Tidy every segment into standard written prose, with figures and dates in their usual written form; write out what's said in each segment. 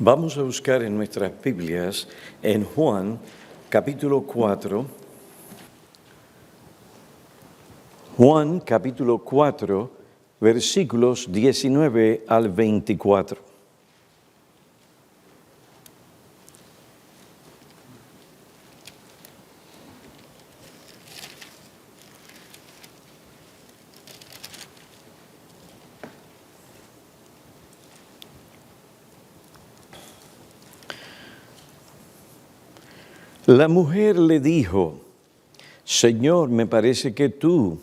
Vamos a buscar en nuestras Biblias en Juan capítulo 4. Juan capítulo 4, versículos 19 al 24. La mujer le dijo: Señor, me parece que tú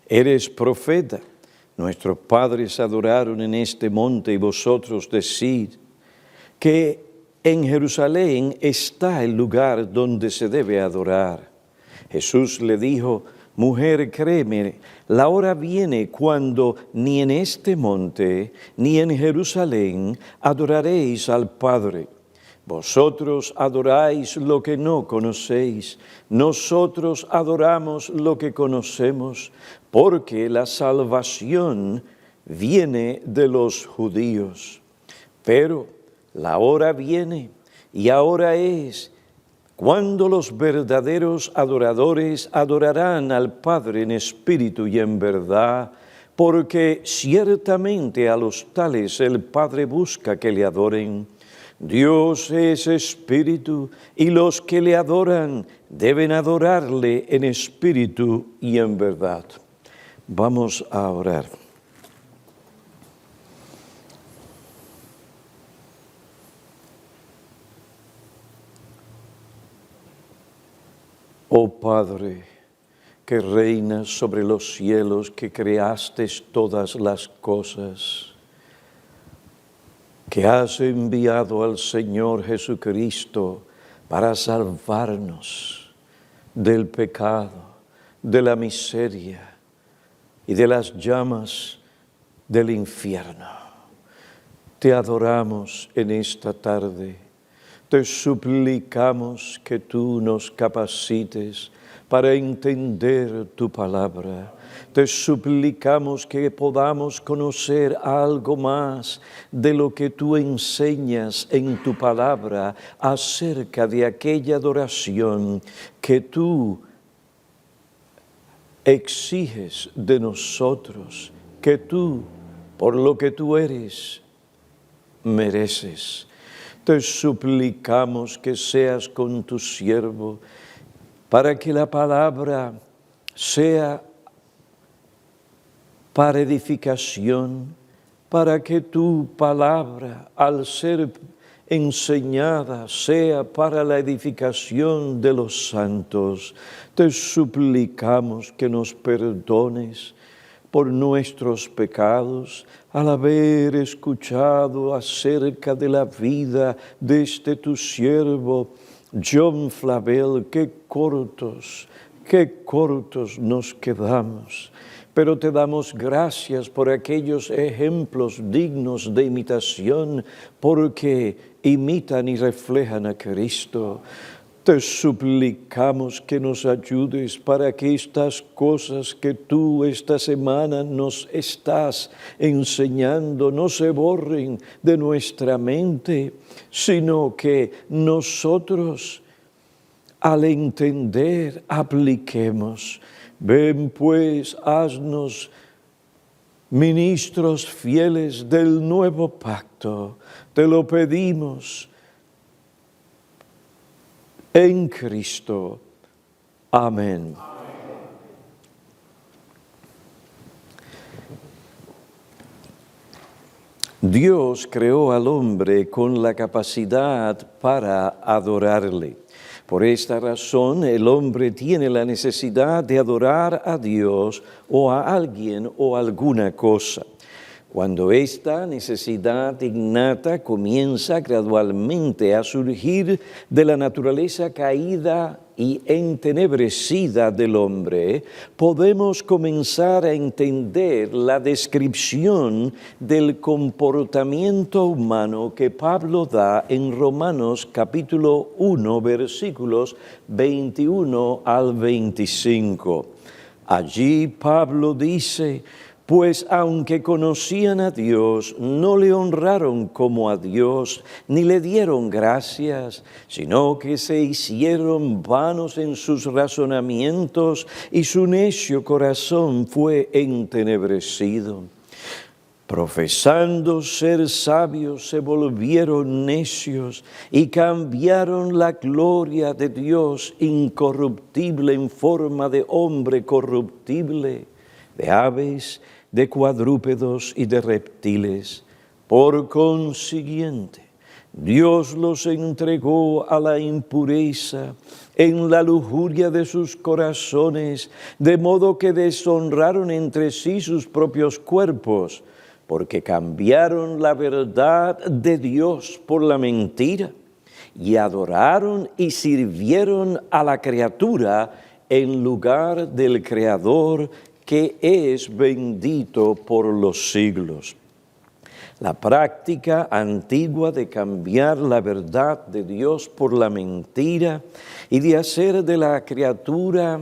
eres profeta. Nuestros padres adoraron en este monte y vosotros decid que en Jerusalén está el lugar donde se debe adorar. Jesús le dijo: Mujer, créeme, la hora viene cuando ni en este monte ni en Jerusalén adoraréis al Padre. Vosotros adoráis lo que no conocéis, nosotros adoramos lo que conocemos, porque la salvación viene de los judíos. Pero la hora viene, y ahora es, cuando los verdaderos adoradores adorarán al Padre en espíritu y en verdad, porque ciertamente a los tales el Padre busca que le adoren. Dios es espíritu, y los que le adoran deben adorarle en espíritu y en verdad. Vamos a orar. Oh Padre, que reinas sobre los cielos, que creaste todas las cosas, que has enviado al Señor Jesucristo para salvarnos del pecado, de la miseria y de las llamas del infierno. Te adoramos en esta tarde. Te suplicamos que tú nos capacites para entender tu palabra. Te suplicamos que podamos conocer algo más de lo que tú enseñas en tu palabra acerca de aquella adoración que tú exiges de nosotros, que tú, por lo que tú eres, mereces. Te suplicamos que seas con tu siervo para que la palabra sea para edificación, para que tu palabra, al ser enseñada, sea para la edificación de los santos. Te suplicamos que nos perdones por nuestros pecados, al haber escuchado acerca de la vida de este tu siervo, John Flavel. Qué cortos nos quedamos. Pero te damos gracias por aquellos ejemplos dignos de imitación, porque imitan y reflejan a Cristo. Te suplicamos que nos ayudes para que estas cosas que tú esta semana nos estás enseñando no se borren de nuestra mente, sino que nosotros, al entender, apliquemos. Ven pues, haznos ministros fieles del nuevo pacto. Te lo pedimos en Cristo. Amén. Dios creó al hombre con la capacidad para adorarle. Por esta razón, el hombre tiene la necesidad de adorar a Dios o a alguien o alguna cosa. Cuando esta necesidad innata comienza gradualmente a surgir de la naturaleza caída y entenebrecida del hombre, podemos comenzar a entender la descripción del comportamiento humano que Pablo da en Romanos capítulo 1, versículos 21 al 25. Allí Pablo dice: Pues aunque conocían a Dios, no le honraron como a Dios, ni le dieron gracias, sino que se hicieron vanos en sus razonamientos, y su necio corazón fue entenebrecido. Profesando ser sabios, se volvieron necios y cambiaron la gloria de Dios incorruptible en forma de hombre corruptible, de aves, de cuadrúpedos y de reptiles. Por consiguiente, Dios los entregó a la impureza en la lujuria de sus corazones, de modo que deshonraron entre sí sus propios cuerpos, porque cambiaron la verdad de Dios por la mentira, y adoraron y sirvieron a la criatura en lugar del Creador, que es bendito por los siglos. La práctica antigua de cambiar la verdad de Dios por la mentira y de hacer de la criatura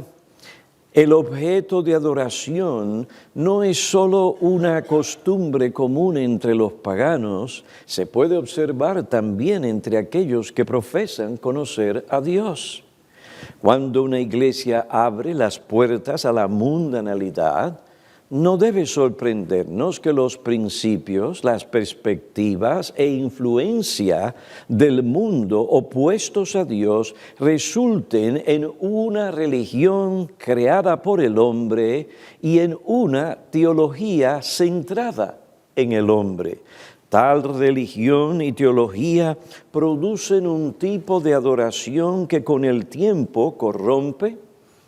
el objeto de adoración no es solo una costumbre común entre los paganos, se puede observar también entre aquellos que profesan conocer a Dios. Cuando una iglesia abre las puertas a la mundanalidad, no debe sorprendernos que los principios, las perspectivas e influencia del mundo opuestos a Dios resulten en una religión creada por el hombre y en una teología centrada en el hombre. Tal religión y teología producen un tipo de adoración que con el tiempo corrompe,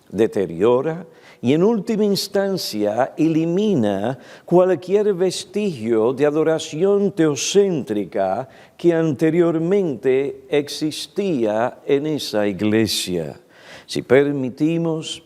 deteriora y en última instancia elimina cualquier vestigio de adoración teocéntrica que anteriormente existía en esa iglesia. Si permitimos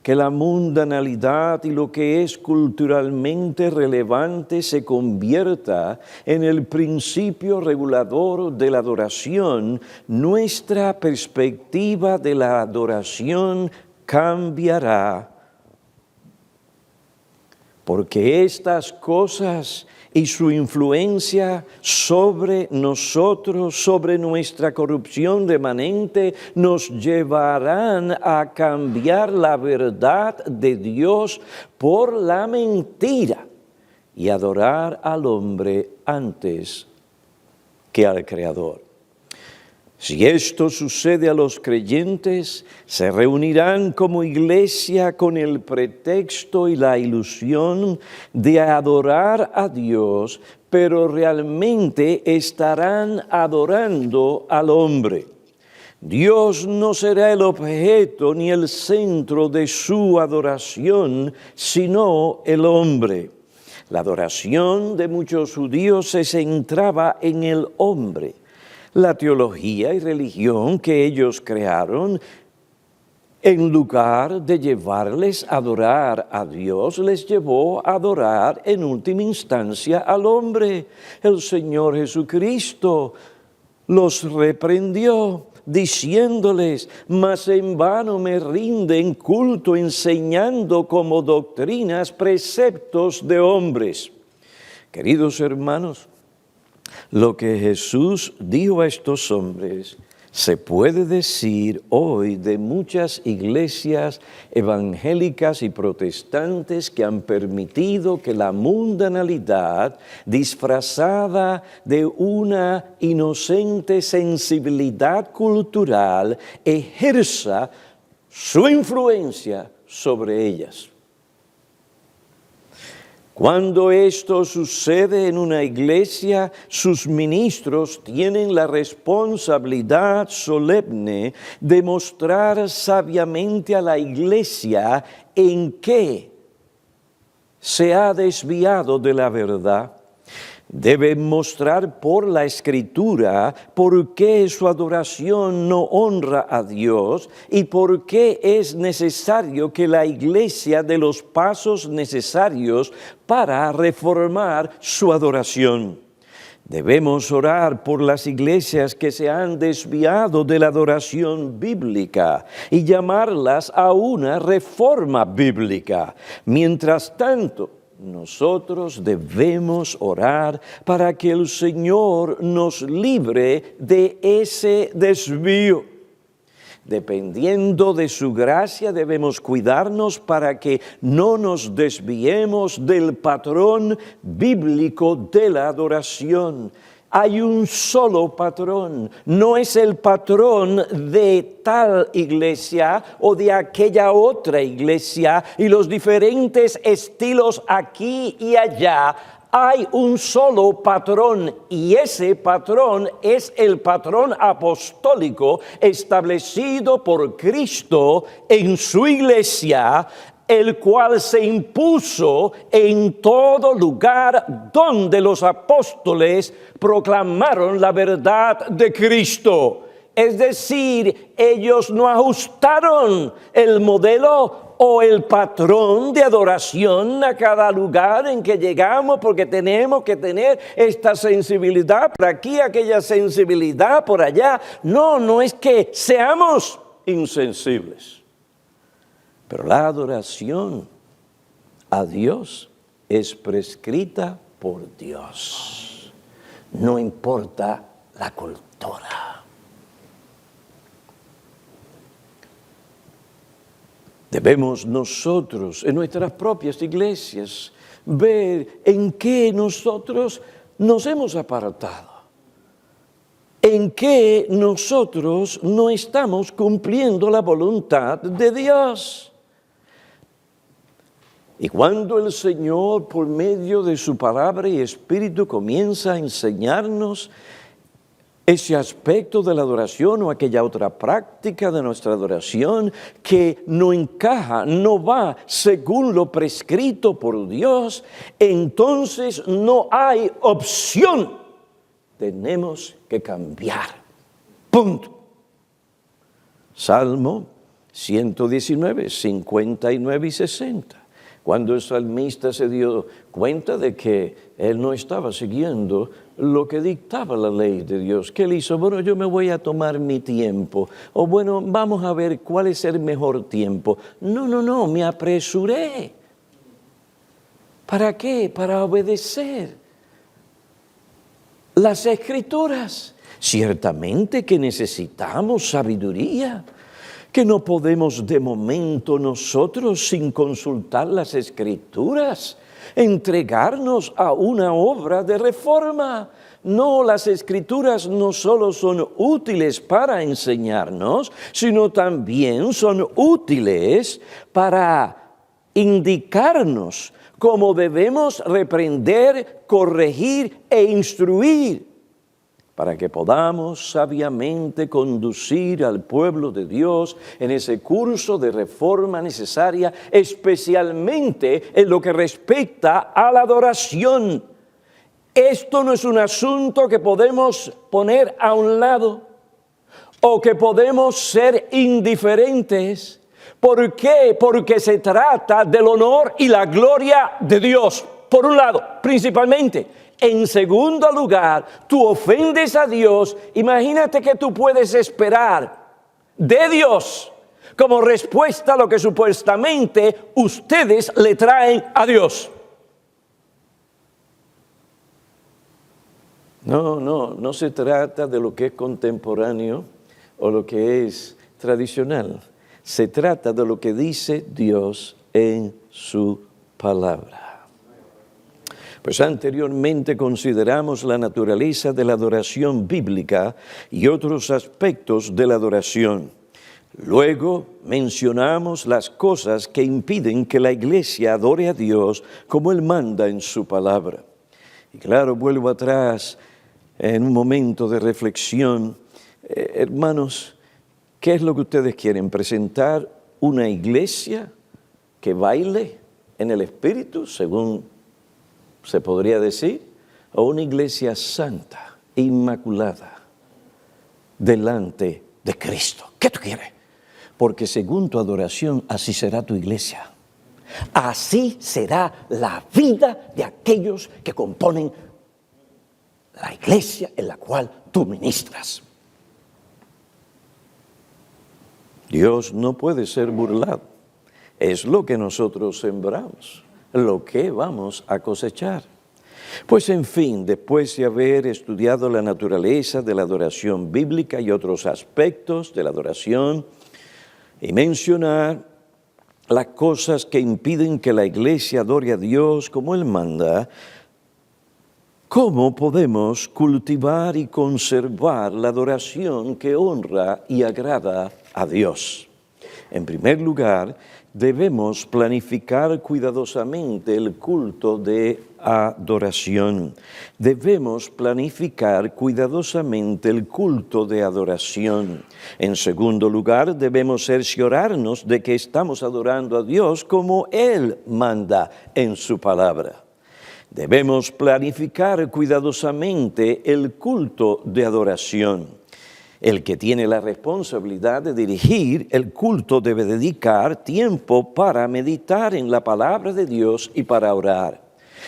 que la mundanalidad y lo que es culturalmente relevante se convierta en el principio regulador de la adoración, nuestra perspectiva de la adoración cambiará, porque estas cosas y su influencia sobre nosotros, sobre nuestra corrupción remanente, nos llevarán a cambiar la verdad de Dios por la mentira y adorar al hombre antes que al Creador. Si esto sucede a los creyentes, se reunirán como iglesia con el pretexto y la ilusión de adorar a Dios, pero realmente estarán adorando al hombre. Dios no será el objeto ni el centro de su adoración, sino el hombre. La adoración de muchos judíos se centraba en el hombre. La teología y religión que ellos crearon, en lugar de llevarles a adorar a Dios, les llevó a adorar en última instancia al hombre. El Señor Jesucristo los reprendió, diciéndoles: mas en vano me rinden culto enseñando como doctrinas preceptos de hombres. Queridos hermanos, lo que Jesús dijo a estos hombres se puede decir hoy de muchas iglesias evangélicas y protestantes que han permitido que la mundanalidad, disfrazada de una inocente sensibilidad cultural, ejerza su influencia sobre ellas. Cuando esto sucede en una iglesia, sus ministros tienen la responsabilidad solemne de mostrar sabiamente a la iglesia en qué se ha desviado de la verdad. Deben mostrar por la Escritura por qué su adoración no honra a Dios y por qué es necesario que la iglesia dé los pasos necesarios para reformar su adoración. Debemos orar por las iglesias que se han desviado de la adoración bíblica y llamarlas a una reforma bíblica. Mientras tanto, nosotros debemos orar para que el Señor nos libre de ese desvío. Dependiendo de su gracia, debemos cuidarnos para que no nos desviemos del patrón bíblico de la adoración. Hay un solo patrón, no es el patrón de tal iglesia o de aquella otra iglesia y los diferentes estilos aquí y allá. Hay un solo patrón y ese patrón es el patrón apostólico establecido por Cristo en su iglesia, el cual se impuso en todo lugar donde los apóstoles proclamaron la verdad de Cristo. Es decir, ellos no ajustaron el modelo o el patrón de adoración a cada lugar en que llegamos, porque tenemos que tener esta sensibilidad por aquí, aquella sensibilidad por allá. No, no es que seamos insensibles. Pero la adoración a Dios es prescrita por Dios. No importa la cultura. Debemos nosotros, en nuestras propias iglesias, ver en qué nosotros nos hemos apartado, en qué nosotros no estamos cumpliendo la voluntad de Dios. Y cuando el Señor, por medio de su palabra y espíritu, comienza a enseñarnos ese aspecto de la adoración o aquella otra práctica de nuestra adoración que no encaja, no va según lo prescrito por Dios, entonces no hay opción. Tenemos que cambiar. Punto. Salmo 119, 59 y 60. Cuando el salmista se dio cuenta de que él no estaba siguiendo lo que dictaba la ley de Dios, ¿qué él hizo? Bueno, yo me voy a tomar mi tiempo. O bueno, vamos a ver cuál es el mejor tiempo. No, me apresuré. ¿Para qué? Para obedecer las Escrituras. Ciertamente que necesitamos sabiduría, que no podemos de momento nosotros, sin consultar las Escrituras, entregarnos a una obra de reforma. No, las Escrituras no solo son útiles para enseñarnos, sino también son útiles para indicarnos cómo debemos reprender, corregir e instruir, para que podamos sabiamente conducir al pueblo de Dios en ese curso de reforma necesaria, especialmente en lo que respecta a la adoración. Esto no es un asunto que podemos poner a un lado o que podemos ser indiferentes. ¿Por qué? Porque se trata del honor y la gloria de Dios, por un lado, principalmente. En segundo lugar, tú ofendes a Dios. Imagínate que tú puedes esperar de Dios como respuesta a lo que supuestamente ustedes le traen a Dios. No se trata de lo que es contemporáneo o lo que es tradicional. Se trata de lo que dice Dios en su palabra. Pues anteriormente consideramos la naturaleza de la adoración bíblica y otros aspectos de la adoración. Luego mencionamos las cosas que impiden que la iglesia adore a Dios como Él manda en su palabra. Y claro, vuelvo atrás en un momento de reflexión. Hermanos, ¿qué es lo que ustedes quieren? ¿Presentar una iglesia que baile en el Espíritu, según se podría decir, o una iglesia santa, inmaculada, delante de Cristo? ¿Qué tú quieres? Porque según tu adoración, así será tu iglesia. Así será la vida de aquellos que componen la iglesia en la cual tú ministras. Dios no puede ser burlado. Es lo que nosotros sembramos. lo que vamos a cosechar. Pues en fin, después de haber estudiado la naturaleza de la adoración bíblica y otros aspectos de la adoración, y mencionar las cosas que impiden que la iglesia adore a Dios como Él manda, ¿cómo podemos cultivar y conservar la adoración que honra y agrada a Dios? En primer lugar, debemos planificar cuidadosamente el culto de adoración. Debemos planificar cuidadosamente el culto de adoración. En segundo lugar, debemos cerciorarnos de que estamos adorando a Dios como Él manda en su palabra. Debemos planificar cuidadosamente el culto de adoración. El que tiene la responsabilidad de dirigir el culto debe dedicar tiempo para meditar en la palabra de Dios y para orar.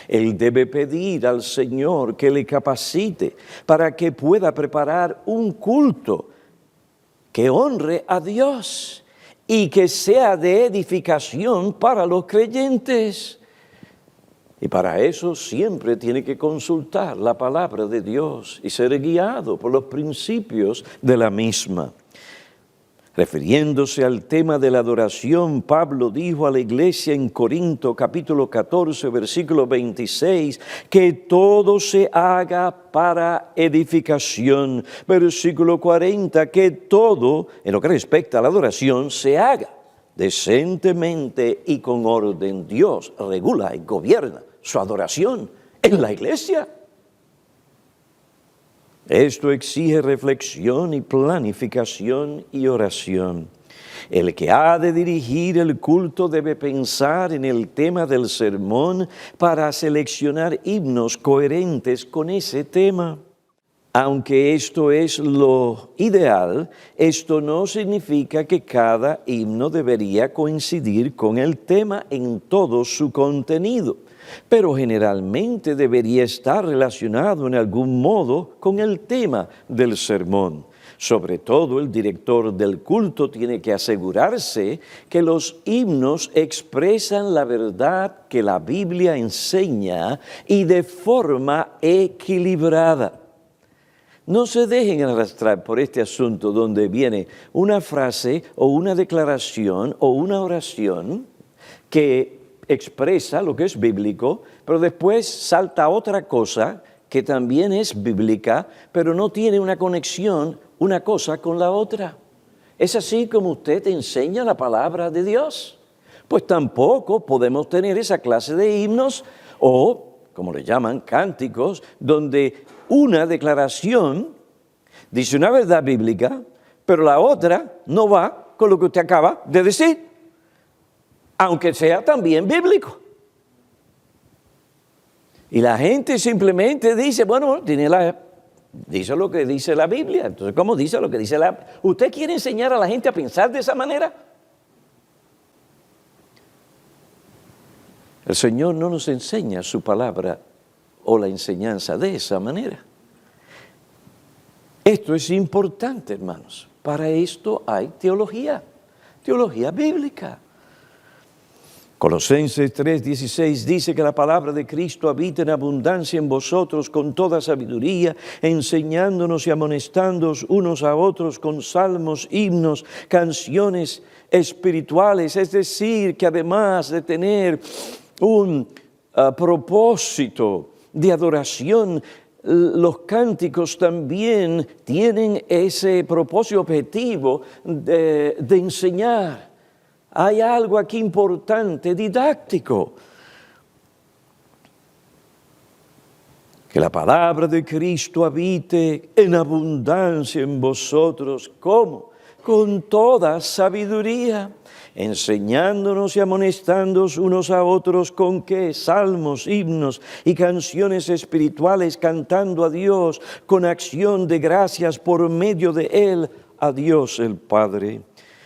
Él debe pedir al Señor que le capacite para que pueda preparar un culto que honre a Dios y que sea de edificación para los creyentes. Y para eso siempre tiene que consultar la palabra de Dios y ser guiado por los principios de la misma. Refiriéndose al tema de la adoración, Pablo dijo a la iglesia en Corinto, capítulo 14, versículo 26, que todo se haga para edificación. Versículo 40, que todo, en lo que respecta a la adoración, se haga decentemente y con orden. Dios regula y gobierna su adoración en la iglesia. Esto exige reflexión y planificación y oración. El que ha de dirigir el culto debe pensar en el tema del sermón para seleccionar himnos coherentes con ese tema. Aunque esto es lo ideal, esto no significa que cada himno debería coincidir con el tema en todo su contenido, pero generalmente debería estar relacionado en algún modo con el tema del sermón. Sobre todo, el director del culto tiene que asegurarse que los himnos expresan la verdad que la Biblia enseña y de forma equilibrada. No se dejen arrastrar por este asunto donde viene una frase o una declaración o una oración que expresa lo que es bíblico, pero después salta otra cosa que también es bíblica, pero no tiene una conexión una cosa con la otra. ¿Es así como usted enseña la palabra de Dios? Pues tampoco podemos tener esa clase de himnos o, como le llaman, cánticos, donde una declaración dice una verdad bíblica, pero la otra no va con lo que usted acaba de decir, aunque sea también bíblico. Y la gente simplemente dice, bueno, dice lo que dice la Biblia. Entonces, ¿cómo dice lo que dice la Biblia? ¿Usted quiere enseñar a la gente a pensar de esa manera? El Señor no nos enseña su palabra o la enseñanza de esa manera. Esto es importante, hermanos. Para esto hay teología bíblica. Colosenses 3:16 dice que la palabra de Cristo habita en abundancia en vosotros con toda sabiduría, enseñándonos y amonestándoos unos a otros con salmos, himnos, canciones espirituales. Es decir, que además de tener un propósito de adoración, los cánticos también tienen ese propósito objetivo de enseñar. Hay algo aquí importante, didáctico. Que la palabra de Cristo habite en abundancia en vosotros. ¿Cómo? Con toda sabiduría, enseñándonos y amonestándonos unos a otros con qué salmos, himnos y canciones espirituales, cantando a Dios con acción de gracias por medio de Él, a Dios el Padre.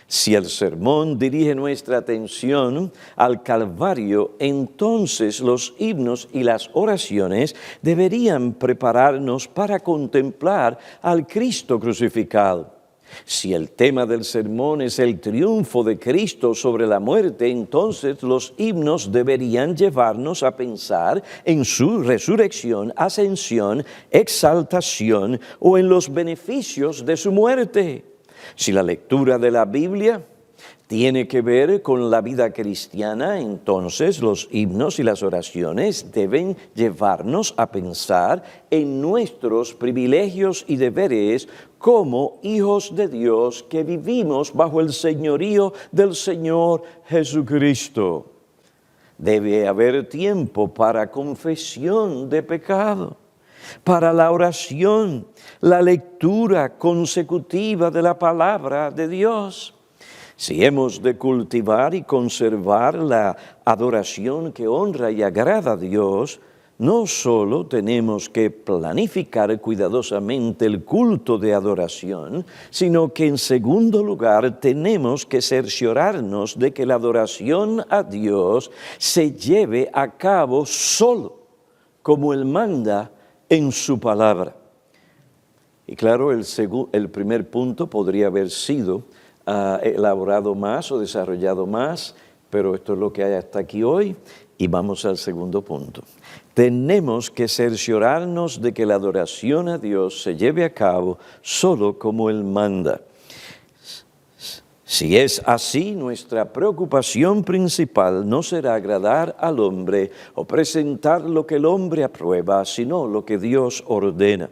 Si el sermón dirige nuestra atención al Calvario, entonces los himnos y las oraciones deberían prepararnos para contemplar al Cristo crucificado. Si el tema del sermón es el triunfo de Cristo sobre la muerte, entonces los himnos deberían llevarnos a pensar en su resurrección, ascensión, exaltación o en los beneficios de su muerte. Si la lectura de la Biblia tiene que ver con la vida cristiana, entonces los himnos y las oraciones deben llevarnos a pensar en nuestros privilegios y deberes como hijos de Dios que vivimos bajo el señorío del Señor Jesucristo. Debe haber tiempo para confesión de pecado, para la oración, la lectura consecutiva de la palabra de Dios. Si hemos de cultivar y conservar la adoración que honra y agrada a Dios, no solo tenemos que planificar cuidadosamente el culto de adoración, sino que en segundo lugar tenemos que cerciorarnos de que la adoración a Dios se lleve a cabo solo como Él manda en su palabra. Y claro, el primer punto podría haber sido elaborado más o desarrollado más, pero esto es lo que hay hasta aquí hoy y vamos al segundo punto. Tenemos que cerciorarnos de que la adoración a Dios se lleve a cabo solo como Él manda. Si es así, nuestra preocupación principal no será agradar al hombre o presentar lo que el hombre aprueba, sino lo que Dios ordena.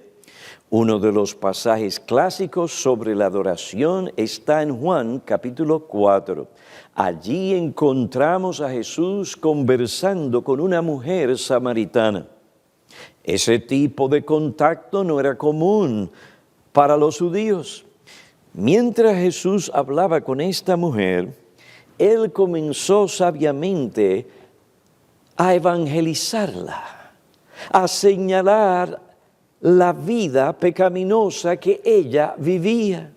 Uno de los pasajes clásicos sobre la adoración está en Juan capítulo 4. Allí encontramos a Jesús conversando con una mujer samaritana. Ese tipo de contacto no era común para los judíos. Mientras Jesús hablaba con esta mujer, Él comenzó sabiamente a evangelizarla, a señalar la vida pecaminosa que ella vivía.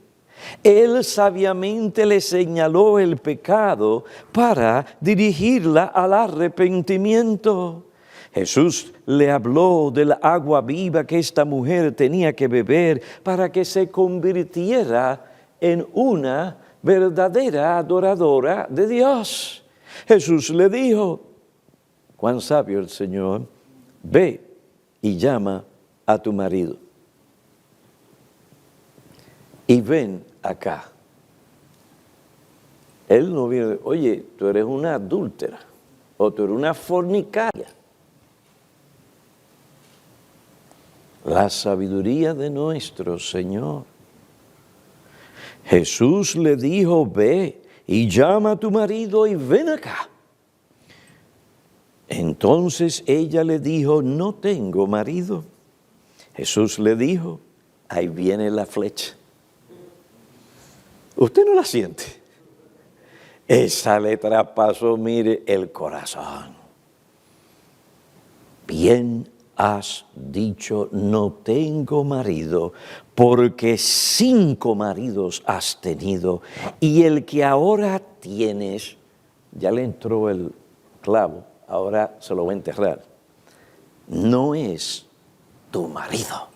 Él sabiamente le señaló el pecado para dirigirla al arrepentimiento. Jesús le habló del agua viva que esta mujer tenía que beber para que se convirtiera en una verdadera adoradora de Dios. Jesús le dijo, cuán sabio el Señor, ve y llama a tu marido y ven acá. Él no viene, oye, tú eres una adúltera o tú eres una fornicaria. La sabiduría de nuestro Señor. Jesús le dijo, ve y llama a tu marido y ven acá. Entonces ella le dijo, no tengo marido. Jesús le dijo, ahí viene la flecha. ¿Usted no la siente? Esa le traspasó, mire, el corazón. Bien has dicho, no tengo marido, porque 5 maridos has tenido, y el que ahora tienes, ya le entró el clavo, ahora se lo voy a enterrar, no es tu marido,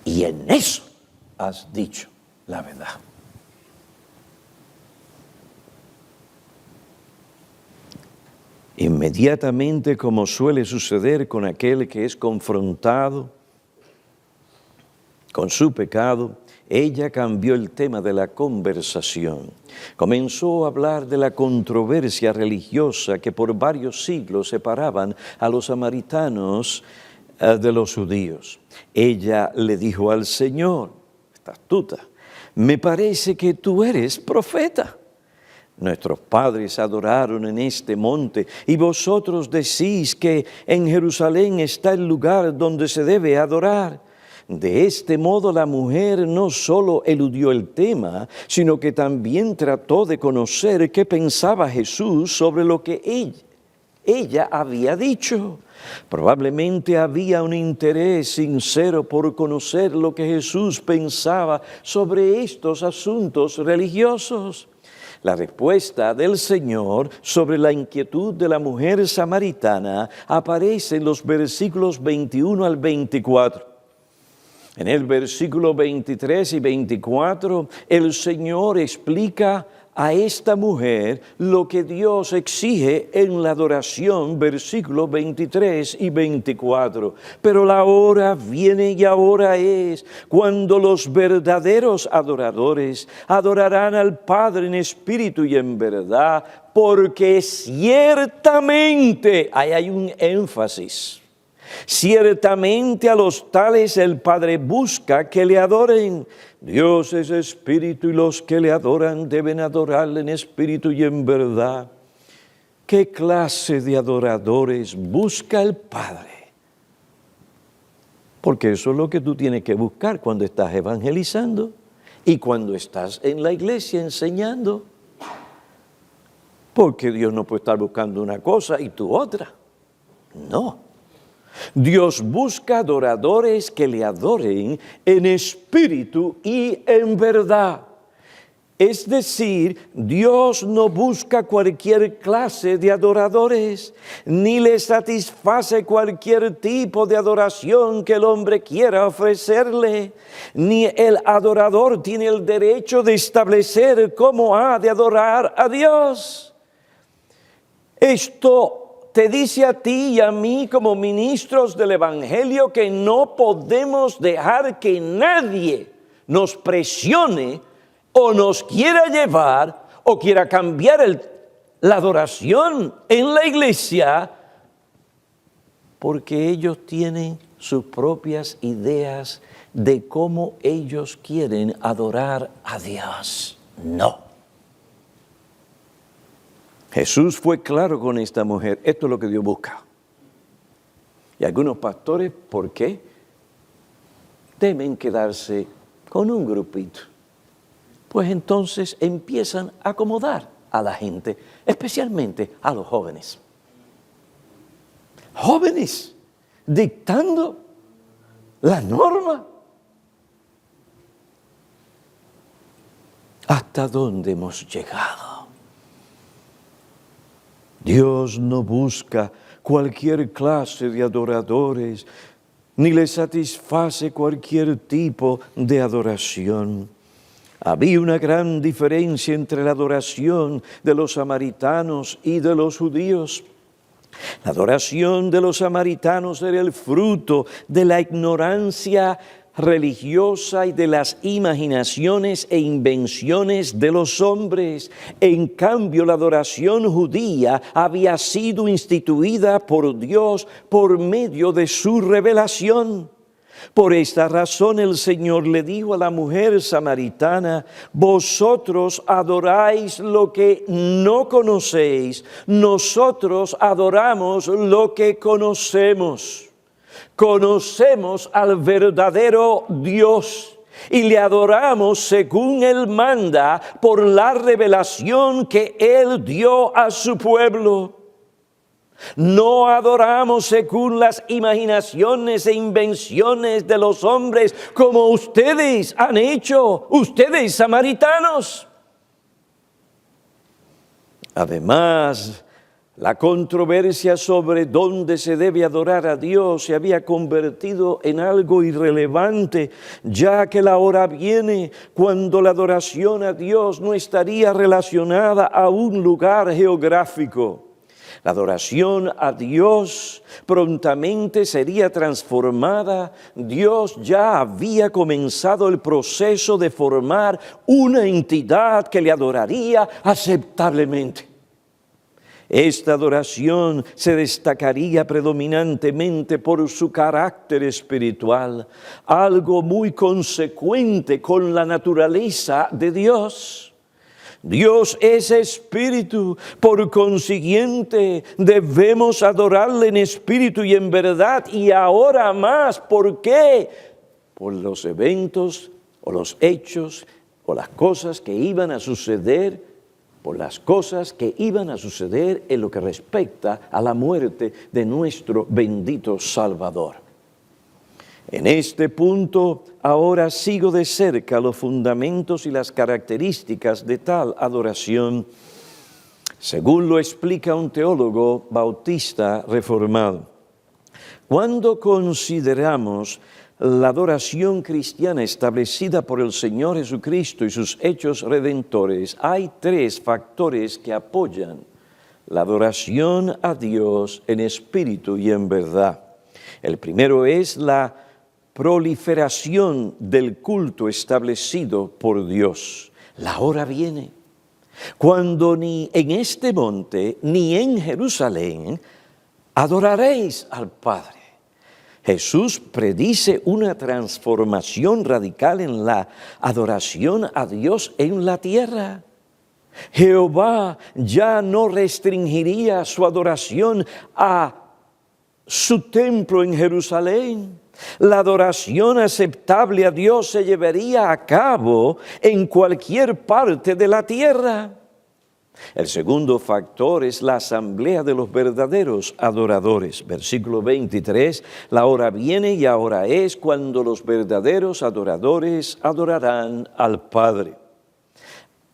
y en eso has dicho la verdad. Inmediatamente, como suele suceder con aquel que es confrontado con su pecado, ella cambió el tema de la conversación. Comenzó a hablar de la controversia religiosa que por varios siglos separaban a los samaritanos de los judíos. Ella le dijo al Señor, esta astuta, me parece que tú eres profeta. Nuestros padres adoraron en este monte y vosotros decís que en Jerusalén está el lugar donde se debe adorar. De este modo la mujer no solo eludió el tema, sino que también trató de conocer qué pensaba Jesús sobre lo que ella había dicho. Probablemente había un interés sincero por conocer lo que Jesús pensaba sobre estos asuntos religiosos. La respuesta del Señor sobre la inquietud de la mujer samaritana aparece en los versículos 21 al 24. En el versículo 23 y 24, el Señor explica a esta mujer lo que Dios exige en la adoración, versículos 23 y 24. Pero la hora viene y ahora es cuando los verdaderos adoradores adorarán al Padre en espíritu y en verdad, porque ciertamente, ahí hay un énfasis, ciertamente a los tales el Padre busca que le adoren. Dios es espíritu y los que le adoran deben adorarle en espíritu y en verdad. ¿Qué clase de adoradores busca el Padre? Porque eso es lo que tú tienes que buscar cuando estás evangelizando y cuando estás en la iglesia enseñando. Porque Dios no puede estar buscando una cosa y tú otra. No. Dios busca adoradores que le adoren en espíritu y en verdad. Es decir, Dios no busca cualquier clase de adoradores, ni le satisface cualquier tipo de adoración que el hombre quiera ofrecerle, ni el adorador tiene el derecho de establecer cómo ha de adorar a Dios. Esto te dice a ti y a mí como ministros del Evangelio que no podemos dejar que nadie nos presione o nos quiera llevar o quiera cambiar la adoración en la iglesia porque ellos tienen sus propias ideas de cómo ellos quieren adorar a Dios. No. Jesús fue claro con esta mujer, esto es lo que Dios busca. Y algunos pastores, ¿por qué? Temen quedarse con un grupito. Pues entonces empiezan a acomodar a la gente, especialmente a los jóvenes. Jóvenes, dictando la norma. ¿Hasta dónde hemos llegado? Dios no busca cualquier clase de adoradores, ni le satisface cualquier tipo de adoración. Había una gran diferencia entre la adoración de los samaritanos y de los judíos. La adoración de los samaritanos era el fruto de la ignorancia religiosa y de las imaginaciones e invenciones de los hombres. En cambio, la adoración judía había sido instituida por Dios por medio de su revelación. Por esta razón el Señor le dijo a la mujer samaritana: vosotros adoráis lo que no conocéis, nosotros adoramos lo que conocemos. Conocemos al verdadero Dios y le adoramos según Él manda por la revelación que Él dio a su pueblo. No adoramos según las imaginaciones e invenciones de los hombres como ustedes han hecho, ustedes samaritanos. Además, la controversia sobre dónde se debe adorar a Dios se había convertido en algo irrelevante, ya que la hora viene cuando la adoración a Dios no estaría relacionada a un lugar geográfico. La adoración a Dios prontamente sería transformada. Dios ya había comenzado el proceso de formar una entidad que le adoraría aceptablemente. Esta adoración se destacaría predominantemente por su carácter espiritual, algo muy consecuente con la naturaleza de Dios. Dios es espíritu, por consiguiente debemos adorarle en espíritu y en verdad, y ahora más. ¿Por qué? Por los eventos o los hechos o las cosas que iban a suceder, por las cosas que iban a suceder en lo que respecta a la muerte de nuestro bendito Salvador. En este punto, ahora sigo de cerca los fundamentos y las características de tal adoración, según lo explica un teólogo bautista reformado. Cuando consideramos la adoración cristiana establecida por el Señor Jesucristo y sus hechos redentores, hay tres factores que apoyan la adoración a Dios en espíritu y en verdad. El primero es la proliferación del culto establecido por Dios. La hora viene cuando ni en este monte ni en Jerusalén adoraréis al Padre. Jesús predice una transformación radical en la adoración a Dios en la tierra. Jehová ya no restringiría su adoración a su templo en Jerusalén. La adoración aceptable a Dios se llevaría a cabo en cualquier parte de la tierra. El segundo factor es la asamblea de los verdaderos adoradores. Versículo 23, la hora viene y ahora es cuando los verdaderos adoradores adorarán al Padre.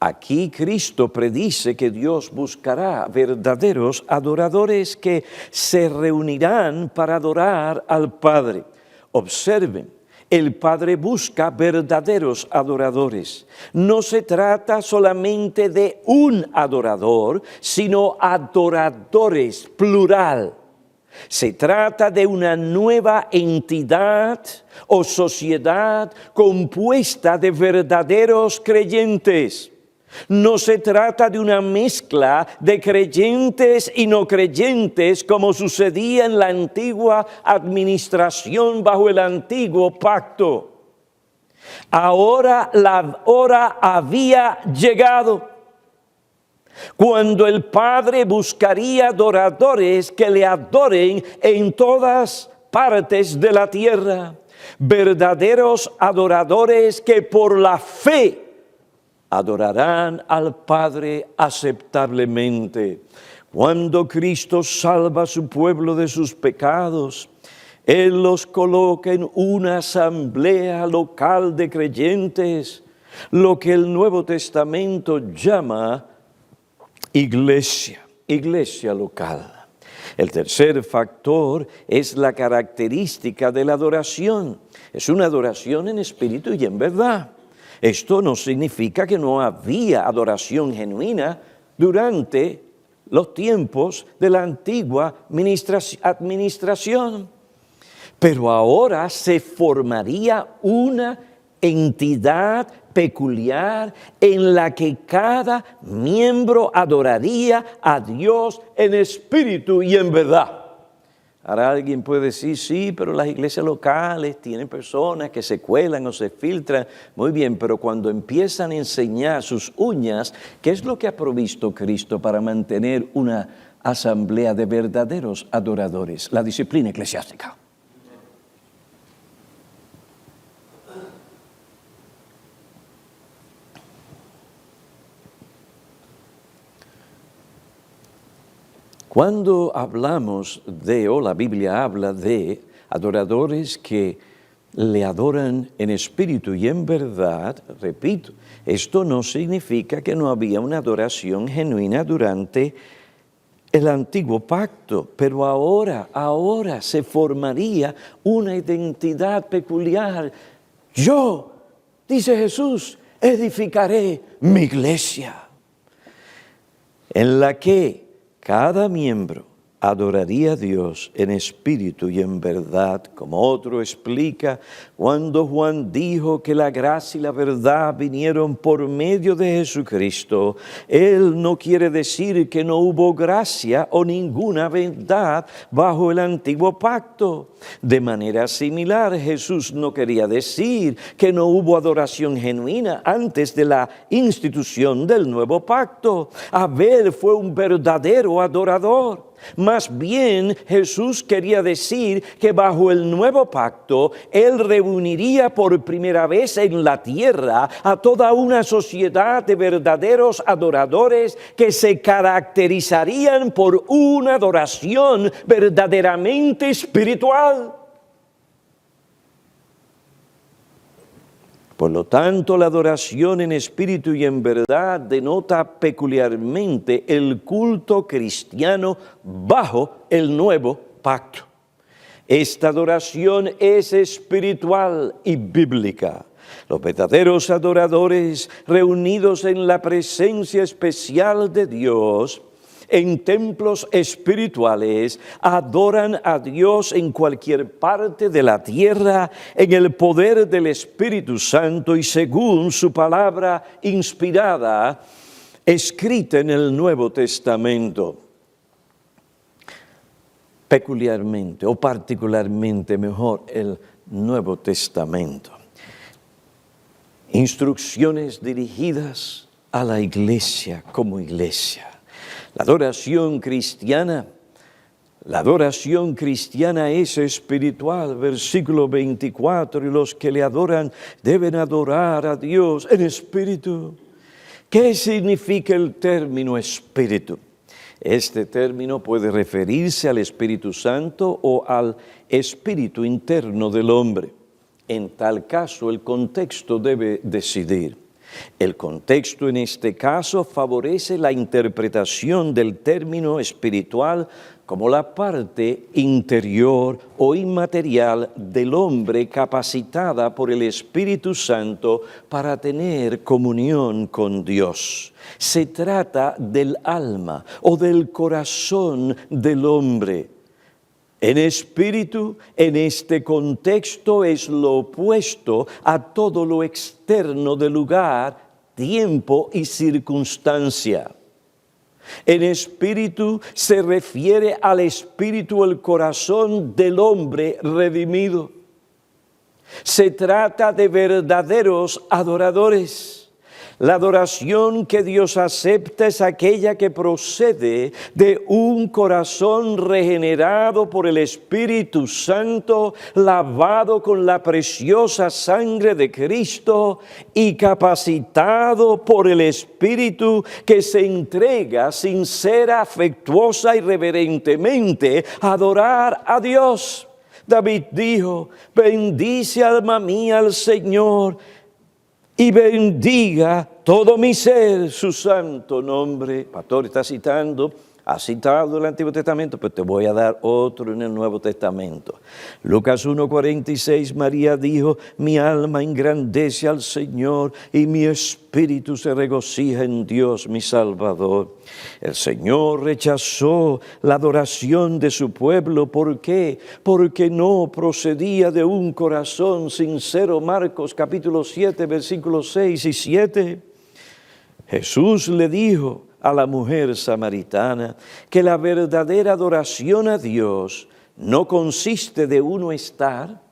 Aquí Cristo predice que Dios buscará verdaderos adoradores que se reunirán para adorar al Padre. Observen, el Padre busca verdaderos adoradores. No se trata solamente de un adorador, sino adoradores, plural. Se trata de una nueva entidad o sociedad compuesta de verdaderos creyentes. No se trata de una mezcla de creyentes y no creyentes como sucedía en la antigua administración bajo el antiguo pacto. Ahora la hora había llegado cuando el Padre buscaría adoradores que le adoren en todas partes de la tierra. Verdaderos adoradores que por la fe adorarán al Padre aceptablemente. Cuando Cristo salva a su pueblo de sus pecados, Él los coloca en una asamblea local de creyentes, lo que el Nuevo Testamento llama iglesia local. El tercer factor es la característica de la adoración. Es una adoración en espíritu y en verdad. Esto no significa que no había adoración genuina durante los tiempos de la antigua administración. Pero ahora se formaría una entidad peculiar en la que cada miembro adoraría a Dios en espíritu y en verdad. Ahora alguien puede decir, sí, pero las iglesias locales tienen personas que se cuelan o se filtran. Muy bien, pero cuando empiezan a enseñar sus uñas, ¿qué es lo que ha provisto Cristo para mantener una asamblea de verdaderos adoradores? La disciplina eclesiástica. Cuando hablamos de, o la Biblia habla de adoradores que le adoran en espíritu y en verdad, repito, esto no significa que no había una adoración genuina durante el antiguo pacto, pero ahora se formaría una identidad peculiar. Yo, dice Jesús, edificaré mi iglesia, en la que cada miembro adoraría a Dios en espíritu y en verdad, como otro explica, cuando Juan dijo que la gracia y la verdad vinieron por medio de Jesucristo, él no quiere decir que no hubo gracia o ninguna verdad bajo el antiguo pacto. De manera similar, Jesús no quería decir que no hubo adoración genuina antes de la institución del nuevo pacto. Abel fue un verdadero adorador. Más bien, Jesús quería decir que bajo el nuevo pacto, Él reuniría por primera vez en la tierra a toda una sociedad de verdaderos adoradores que se caracterizarían por una adoración verdaderamente espiritual. Por lo tanto, la adoración en espíritu y en verdad denota peculiarmente el culto cristiano bajo el nuevo pacto. Esta adoración es espiritual y bíblica. Los verdaderos adoradores reunidos en la presencia especial de Dios, en templos espirituales, adoran a Dios en cualquier parte de la tierra, en el poder del Espíritu Santo y según su palabra inspirada, escrita en el Nuevo Testamento. Peculiarmente o particularmente mejor el Nuevo Testamento. Instrucciones dirigidas a la iglesia como iglesia. La adoración cristiana es espiritual, versículo 24, y los que le adoran deben adorar a Dios en espíritu. ¿Qué significa el término espíritu? Este término puede referirse al Espíritu Santo o al espíritu interno del hombre. En tal caso, el contexto debe decidir. El contexto en este caso favorece la interpretación del término espiritual como la parte interior o inmaterial del hombre capacitada por el Espíritu Santo para tener comunión con Dios. Se trata del alma o del corazón del hombre. En espíritu, en este contexto, es lo opuesto a todo lo externo del lugar, tiempo y circunstancia. En espíritu se refiere al espíritu, el corazón del hombre redimido. Se trata de verdaderos adoradores. La adoración que Dios acepta es aquella que procede de un corazón regenerado por el Espíritu Santo, lavado con la preciosa sangre de Cristo y capacitado por el Espíritu que se entrega sincera, afectuosa y reverentemente a adorar a Dios. David dijo: bendice alma mía al Señor, y bendiga todo mi ser su santo nombre. El pastor ha citado el Antiguo Testamento, pero te voy a dar otro en el Nuevo Testamento. Lucas 1:46, María dijo: mi alma engrandece al Señor y mi espíritu se regocija en Dios mi Salvador. El Señor rechazó la adoración de su pueblo. ¿Por qué? Porque no procedía de un corazón sincero. Marcos capítulo 7, versículos 6 y 7. Jesús le dijo a la mujer samaritana que la verdadera adoración a Dios no consiste de uno estar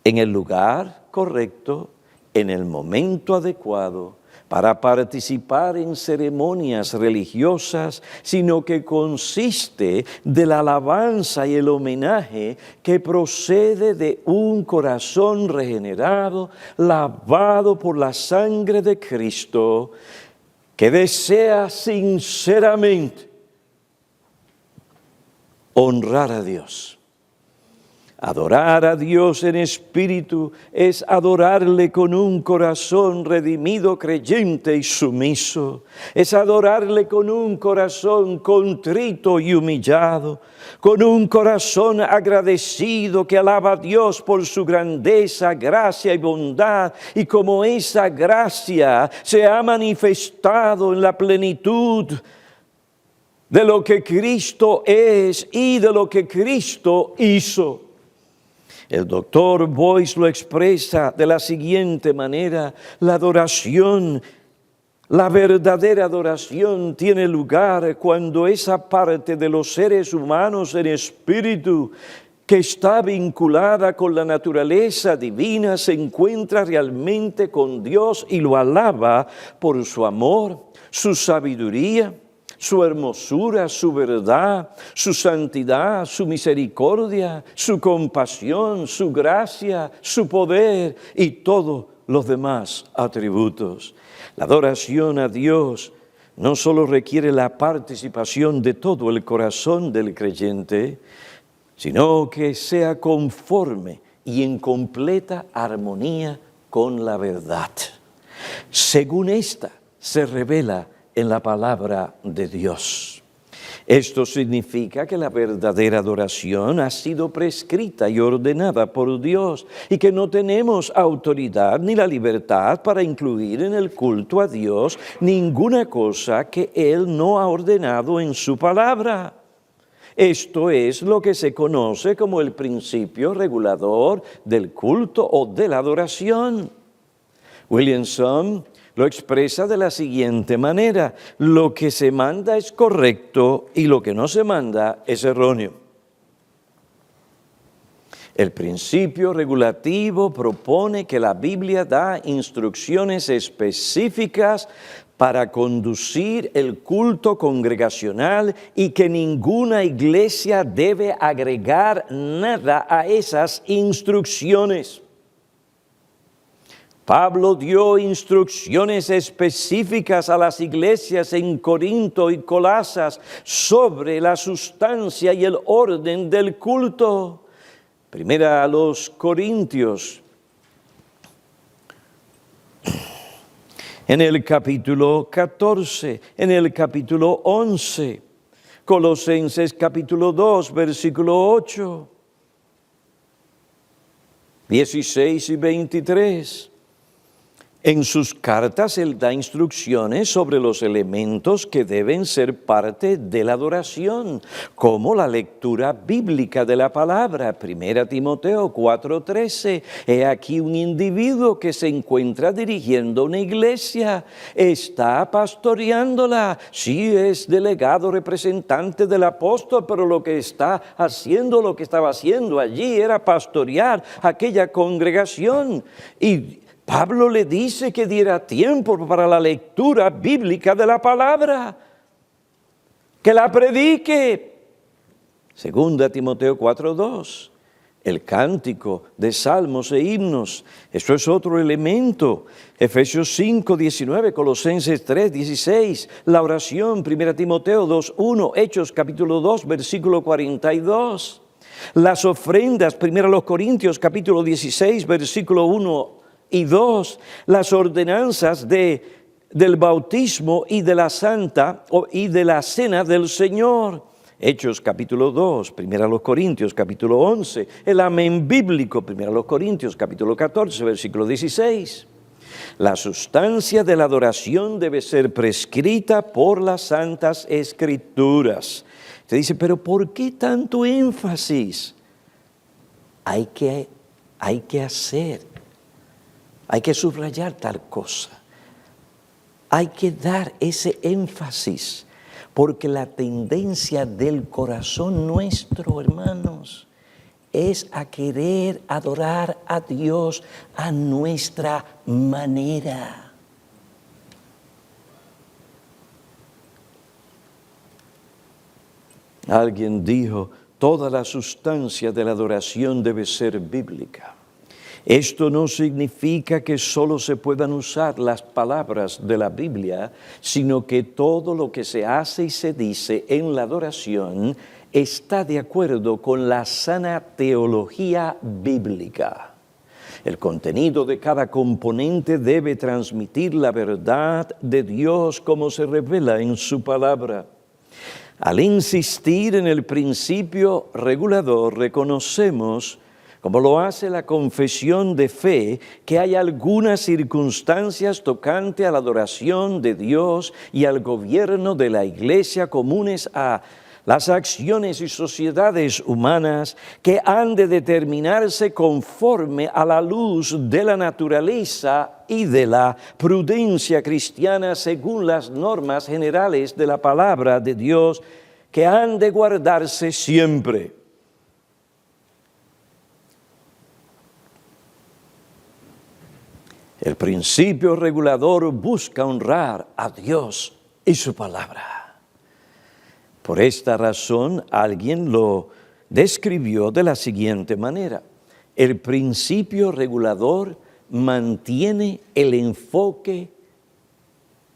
en el lugar correcto, en el momento adecuado, para participar en ceremonias religiosas, sino que consiste de la alabanza y el homenaje que procede de un corazón regenerado, lavado por la sangre de Cristo, que desea sinceramente honrar a Dios. Adorar a Dios en espíritu es adorarle con un corazón redimido, creyente y sumiso. Es adorarle con un corazón contrito y humillado, con un corazón agradecido que alaba a Dios por su grandeza, gracia y bondad, y como esa gracia se ha manifestado en la plenitud de lo que Cristo es y de lo que Cristo hizo. El doctor Boyce lo expresa de la siguiente manera: la adoración, la verdadera adoración tiene lugar cuando esa parte de los seres humanos en espíritu que está vinculada con la naturaleza divina se encuentra realmente con Dios y lo alaba por su amor, su sabiduría, su hermosura, su verdad, su santidad, su misericordia, su compasión, su gracia, su poder y todos los demás atributos. La adoración a Dios no solo requiere la participación de todo el corazón del creyente, sino que sea conforme y en completa armonía con la verdad. Según esta se revela en la palabra de Dios. Esto significa que la verdadera adoración ha sido prescrita y ordenada por Dios y que no tenemos autoridad ni la libertad para incluir en el culto a Dios ninguna cosa que Él no ha ordenado en su palabra. Esto es lo que se conoce como el principio regulador del culto o de la adoración. Williamson lo expresa de la siguiente manera: lo que se manda es correcto y lo que no se manda es erróneo. El principio regulativo propone que la Biblia da instrucciones específicas para conducir el culto congregacional y que ninguna iglesia debe agregar nada a esas instrucciones. Pablo dio instrucciones específicas a las iglesias en Corinto y Colosas sobre la sustancia y el orden del culto. Primera a los Corintios, en el capítulo 14, en el capítulo 11, Colosenses capítulo 2, versículo 8, 16 y 23. En sus cartas él da instrucciones sobre los elementos que deben ser parte de la adoración, como la lectura bíblica de la palabra. 1 Timoteo 4:13. He aquí un individuo que se encuentra dirigiendo una iglesia, está pastoreándola. Sí, es delegado representante del apóstol, pero lo que estaba haciendo allí era pastorear aquella congregación. Y Pablo le dice que diera tiempo para la lectura bíblica de la palabra, que la predique. 2 Timoteo 4:2, el cántico de salmos e himnos, eso es otro elemento. Efesios 5:19, Colosenses 3:16, la oración, 1 Timoteo 2:1, Hechos capítulo 2, versículo 42. Las ofrendas, 1 Corintios capítulo 16, versículo 1 y 2, las ordenanzas del bautismo y de la cena del Señor. Hechos capítulo 2, 1 Corintios capítulo 11, el amén bíblico, 1 Corintios capítulo 14, versículo 16. La sustancia de la adoración debe ser prescrita por las Santas Escrituras. Se dice, pero ¿por qué tanto énfasis? Hay que subrayar tal cosa. Hay que dar ese énfasis, porque la tendencia del corazón nuestro, hermanos, es a querer adorar a Dios a nuestra manera. Alguien dijo, toda la sustancia de la adoración debe ser bíblica. Esto no significa que solo se puedan usar las palabras de la Biblia, sino que todo lo que se hace y se dice en la adoración está de acuerdo con la sana teología bíblica. El contenido de cada componente debe transmitir la verdad de Dios como se revela en su palabra. Al insistir en el principio regulador, reconocemos, como lo hace la confesión de fe, que hay algunas circunstancias tocante a la adoración de Dios y al gobierno de la Iglesia comunes a las acciones y sociedades humanas que han de determinarse conforme a la luz de la naturaleza y de la prudencia cristiana según las normas generales de la palabra de Dios que han de guardarse siempre. El principio regulador busca honrar a Dios y su palabra. Por esta razón, alguien lo describió de la siguiente manera. El principio regulador mantiene el enfoque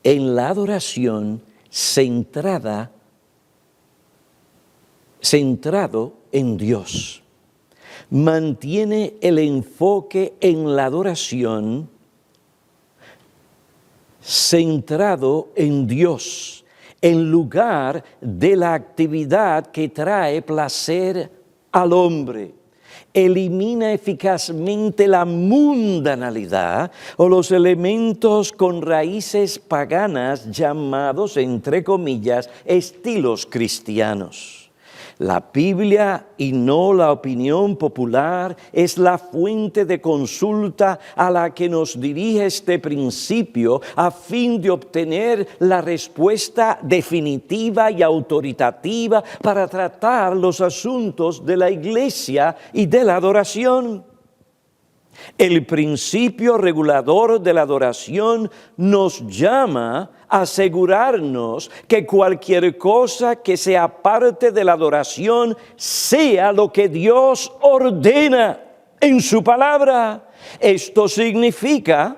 en la adoración centrado en Dios. Mantiene el enfoque en la adoración centrado en Dios. en lugar de la actividad que trae placer al hombre. Elimina eficazmente la mundanalidad o los elementos con raíces paganas llamados, entre comillas, estilos cristianos. La Biblia y no la opinión popular es la fuente de consulta a la que nos dirige este principio a fin de obtener la respuesta definitiva y autoritativa para tratar los asuntos de la iglesia y de la adoración. El principio regulador de la adoración nos llama a asegurarnos que cualquier cosa que se aparte de la adoración sea lo que Dios ordena en su palabra. Esto significa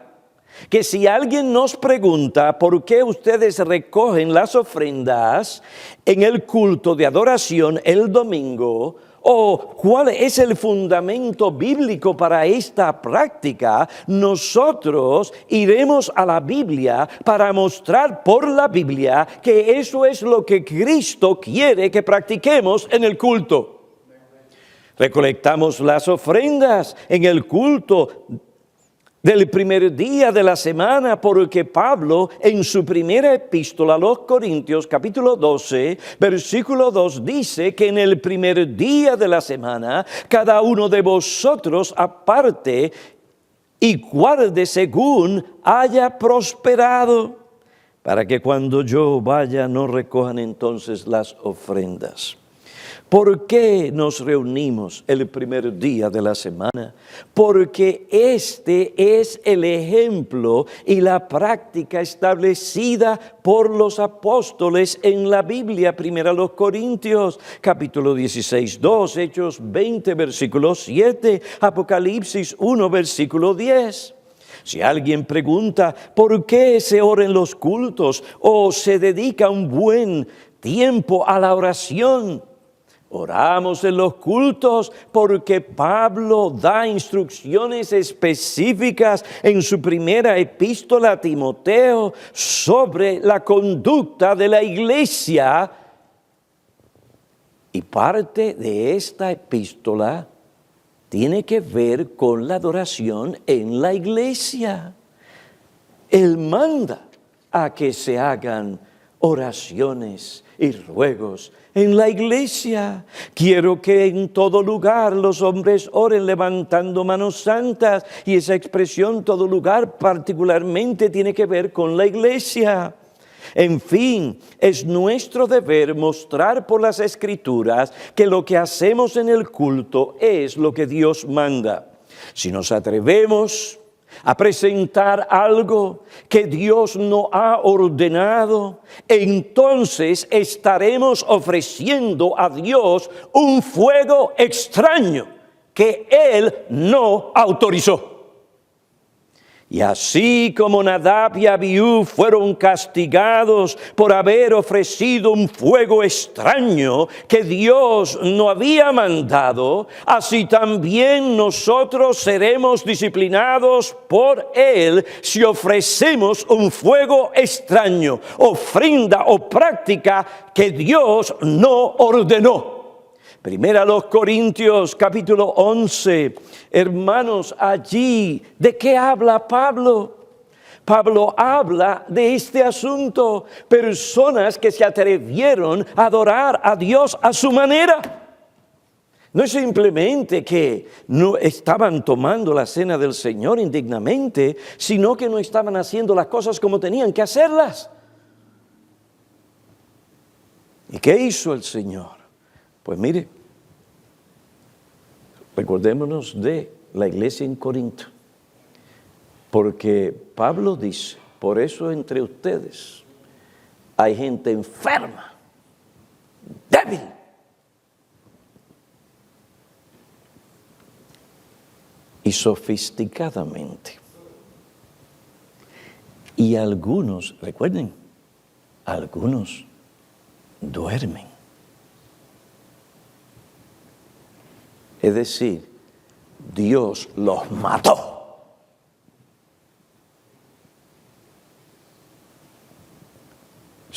que si alguien nos pregunta por qué ustedes recogen las ofrendas en el culto de adoración el domingo, o cuál es el fundamento bíblico para esta práctica, nosotros iremos a la Biblia para mostrar por la Biblia que eso es lo que Cristo quiere que practiquemos en el culto. Recolectamos las ofrendas en el culto del primer día de la semana, porque Pablo en su primera epístola a los Corintios, capítulo 12, versículo 2, dice que en el primer día de la semana, cada uno de vosotros aparte y guarde según haya prosperado, para que cuando yo vaya no recojan entonces las ofrendas. ¿Por qué nos reunimos el primer día de la semana? Porque este es el ejemplo y la práctica establecida por los apóstoles en la Biblia. Primero a los Corintios, capítulo 16, 2, Hechos 20, versículo 7, Apocalipsis 1, versículo 10. Si alguien pregunta por qué se ora en los cultos o se dedica un buen tiempo a la oración, oramos en los cultos porque Pablo da instrucciones específicas en su primera epístola a Timoteo sobre la conducta de la iglesia. Y parte de esta epístola tiene que ver con la adoración en la iglesia. Él manda a que se hagan oraciones y ruegos en la iglesia. Quiero que en todo lugar los hombres oren levantando manos santas, y esa expresión todo lugar particularmente tiene que ver con la iglesia. En fin, es nuestro deber mostrar por las Escrituras que lo que hacemos en el culto es lo que Dios manda. Si nos atrevemos a presentar algo que Dios no ha ordenado, entonces estaremos ofreciendo a Dios un fuego extraño que Él no autorizó. Y así como Nadab y Abiú fueron castigados por haber ofrecido un fuego extraño que Dios no había mandado, así también nosotros seremos disciplinados por Él si ofrecemos un fuego extraño, ofrenda o práctica que Dios no ordenó. Primera a los Corintios, capítulo 11. Hermanos, allí, ¿de qué habla Pablo? Pablo habla de este asunto. Personas que se atrevieron a adorar a Dios a su manera. No es simplemente que no estaban tomando la cena del Señor indignamente, sino que no estaban haciendo las cosas como tenían que hacerlas. ¿Y qué hizo el Señor? Pues mire, recordémonos de la iglesia en Corinto, porque Pablo dice, por eso entre ustedes hay gente enferma, débil. Y sofisticadamente. Y algunos, recuerden, algunos duermen. Es decir, Dios los mató.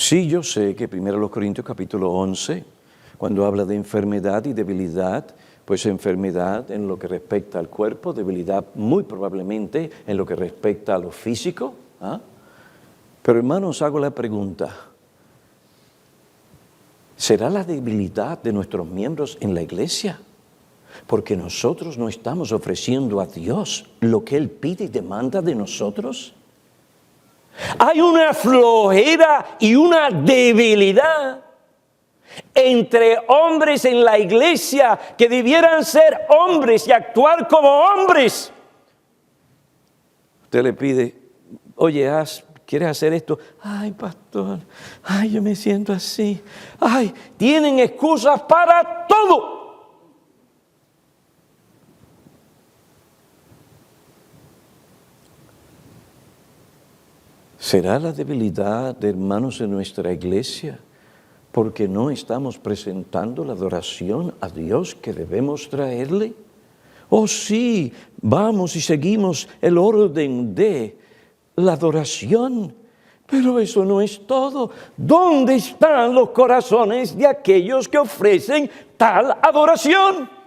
Sí, yo sé que 1 Corintios capítulo 11, cuando habla de enfermedad y debilidad, pues enfermedad en lo que respecta al cuerpo, debilidad muy probablemente en lo que respecta a lo físico. ¿Ah? Pero hermanos, hago la pregunta, ¿será la debilidad de nuestros miembros en la iglesia? Porque nosotros no estamos ofreciendo a Dios lo que Él pide y demanda de nosotros. Hay una flojera y una debilidad entre hombres en la iglesia que debieran ser hombres y actuar como hombres. Usted le pide, oye, ¿quieres hacer esto? Ay, pastor, ay, yo me siento así. Ay, tienen excusas para todo. ¿Será la debilidad de hermanos en nuestra iglesia porque no estamos presentando la adoración a Dios que debemos traerle? Oh sí, vamos y seguimos el orden de la adoración, pero eso no es todo. ¿Dónde están los corazones de aquellos que ofrecen tal adoración?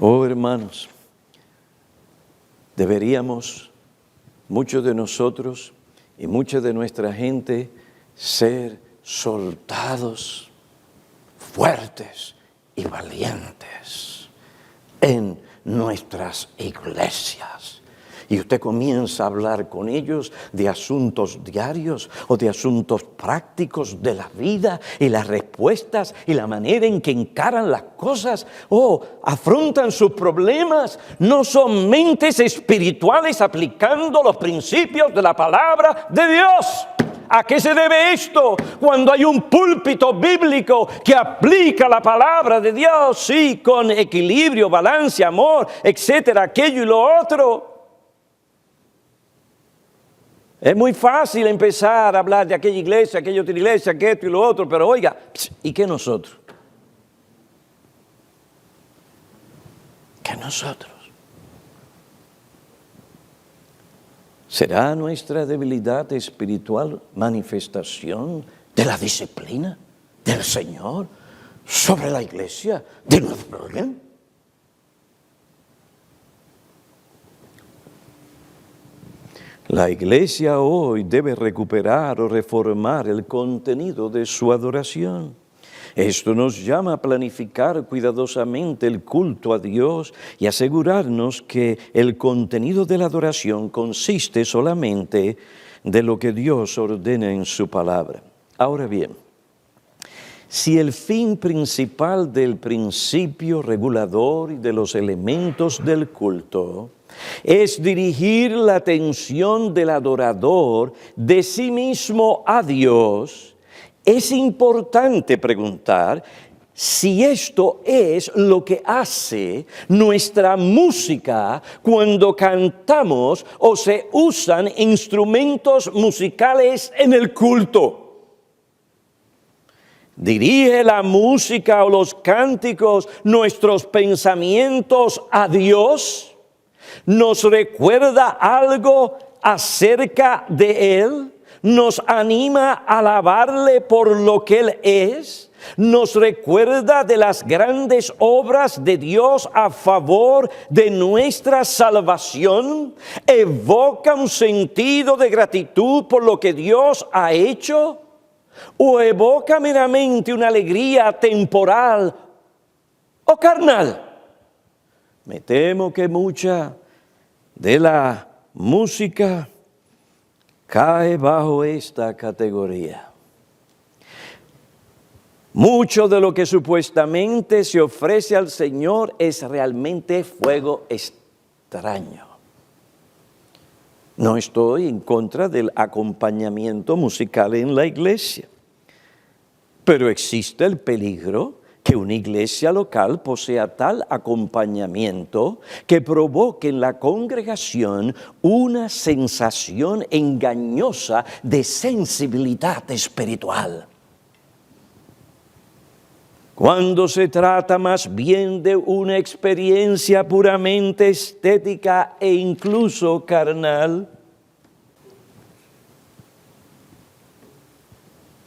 Oh hermanos, deberíamos, muchos de nosotros y mucha de nuestra gente, ser soldados, fuertes y valientes en nuestras iglesias. Y usted comienza a hablar con ellos de asuntos diarios o de asuntos prácticos de la vida y las respuestas y la manera en que encaran las cosas o afrontan sus problemas. No son mentes espirituales aplicando los principios de la palabra de Dios. ¿A qué se debe esto? Cuando hay un púlpito bíblico que aplica la palabra de Dios, sí, con equilibrio, balance, amor, etcétera, aquello y lo otro. Es muy fácil empezar a hablar de aquella iglesia, aquella otra iglesia, que esto y lo otro, pero oiga, ¿y qué nosotros? ¿Qué nosotros? ¿Será nuestra debilidad espiritual manifestación de la disciplina del Señor sobre la iglesia de nuestro orden? La iglesia hoy debe recuperar o reformar el contenido de su adoración. Esto nos llama a planificar cuidadosamente el culto a Dios y asegurarnos que el contenido de la adoración consiste solamente de lo que Dios ordena en su palabra. Ahora bien, si el fin principal del principio regulador y de los elementos del culto es dirigir la atención del adorador de sí mismo a Dios, es importante preguntar si esto es lo que hace nuestra música cuando cantamos o se usan instrumentos musicales en el culto. ¿Dirige la música o los cánticos nuestros pensamientos a Dios? ¿Nos recuerda algo acerca de Él? ¿Nos anima a alabarle por lo que Él es? ¿Nos recuerda de las grandes obras de Dios a favor de nuestra salvación? ¿Evoca un sentido de gratitud por lo que Dios ha hecho? ¿O evoca meramente una alegría temporal o carnal? Me temo que mucha de la música cae bajo esta categoría. Mucho de lo que supuestamente se ofrece al Señor es realmente fuego extraño. No estoy en contra del acompañamiento musical en la iglesia, pero existe el peligro que una iglesia local posea tal acompañamiento que provoque en la congregación una sensación engañosa de sensibilidad espiritual. Cuando se trata más bien de una experiencia puramente estética e incluso carnal.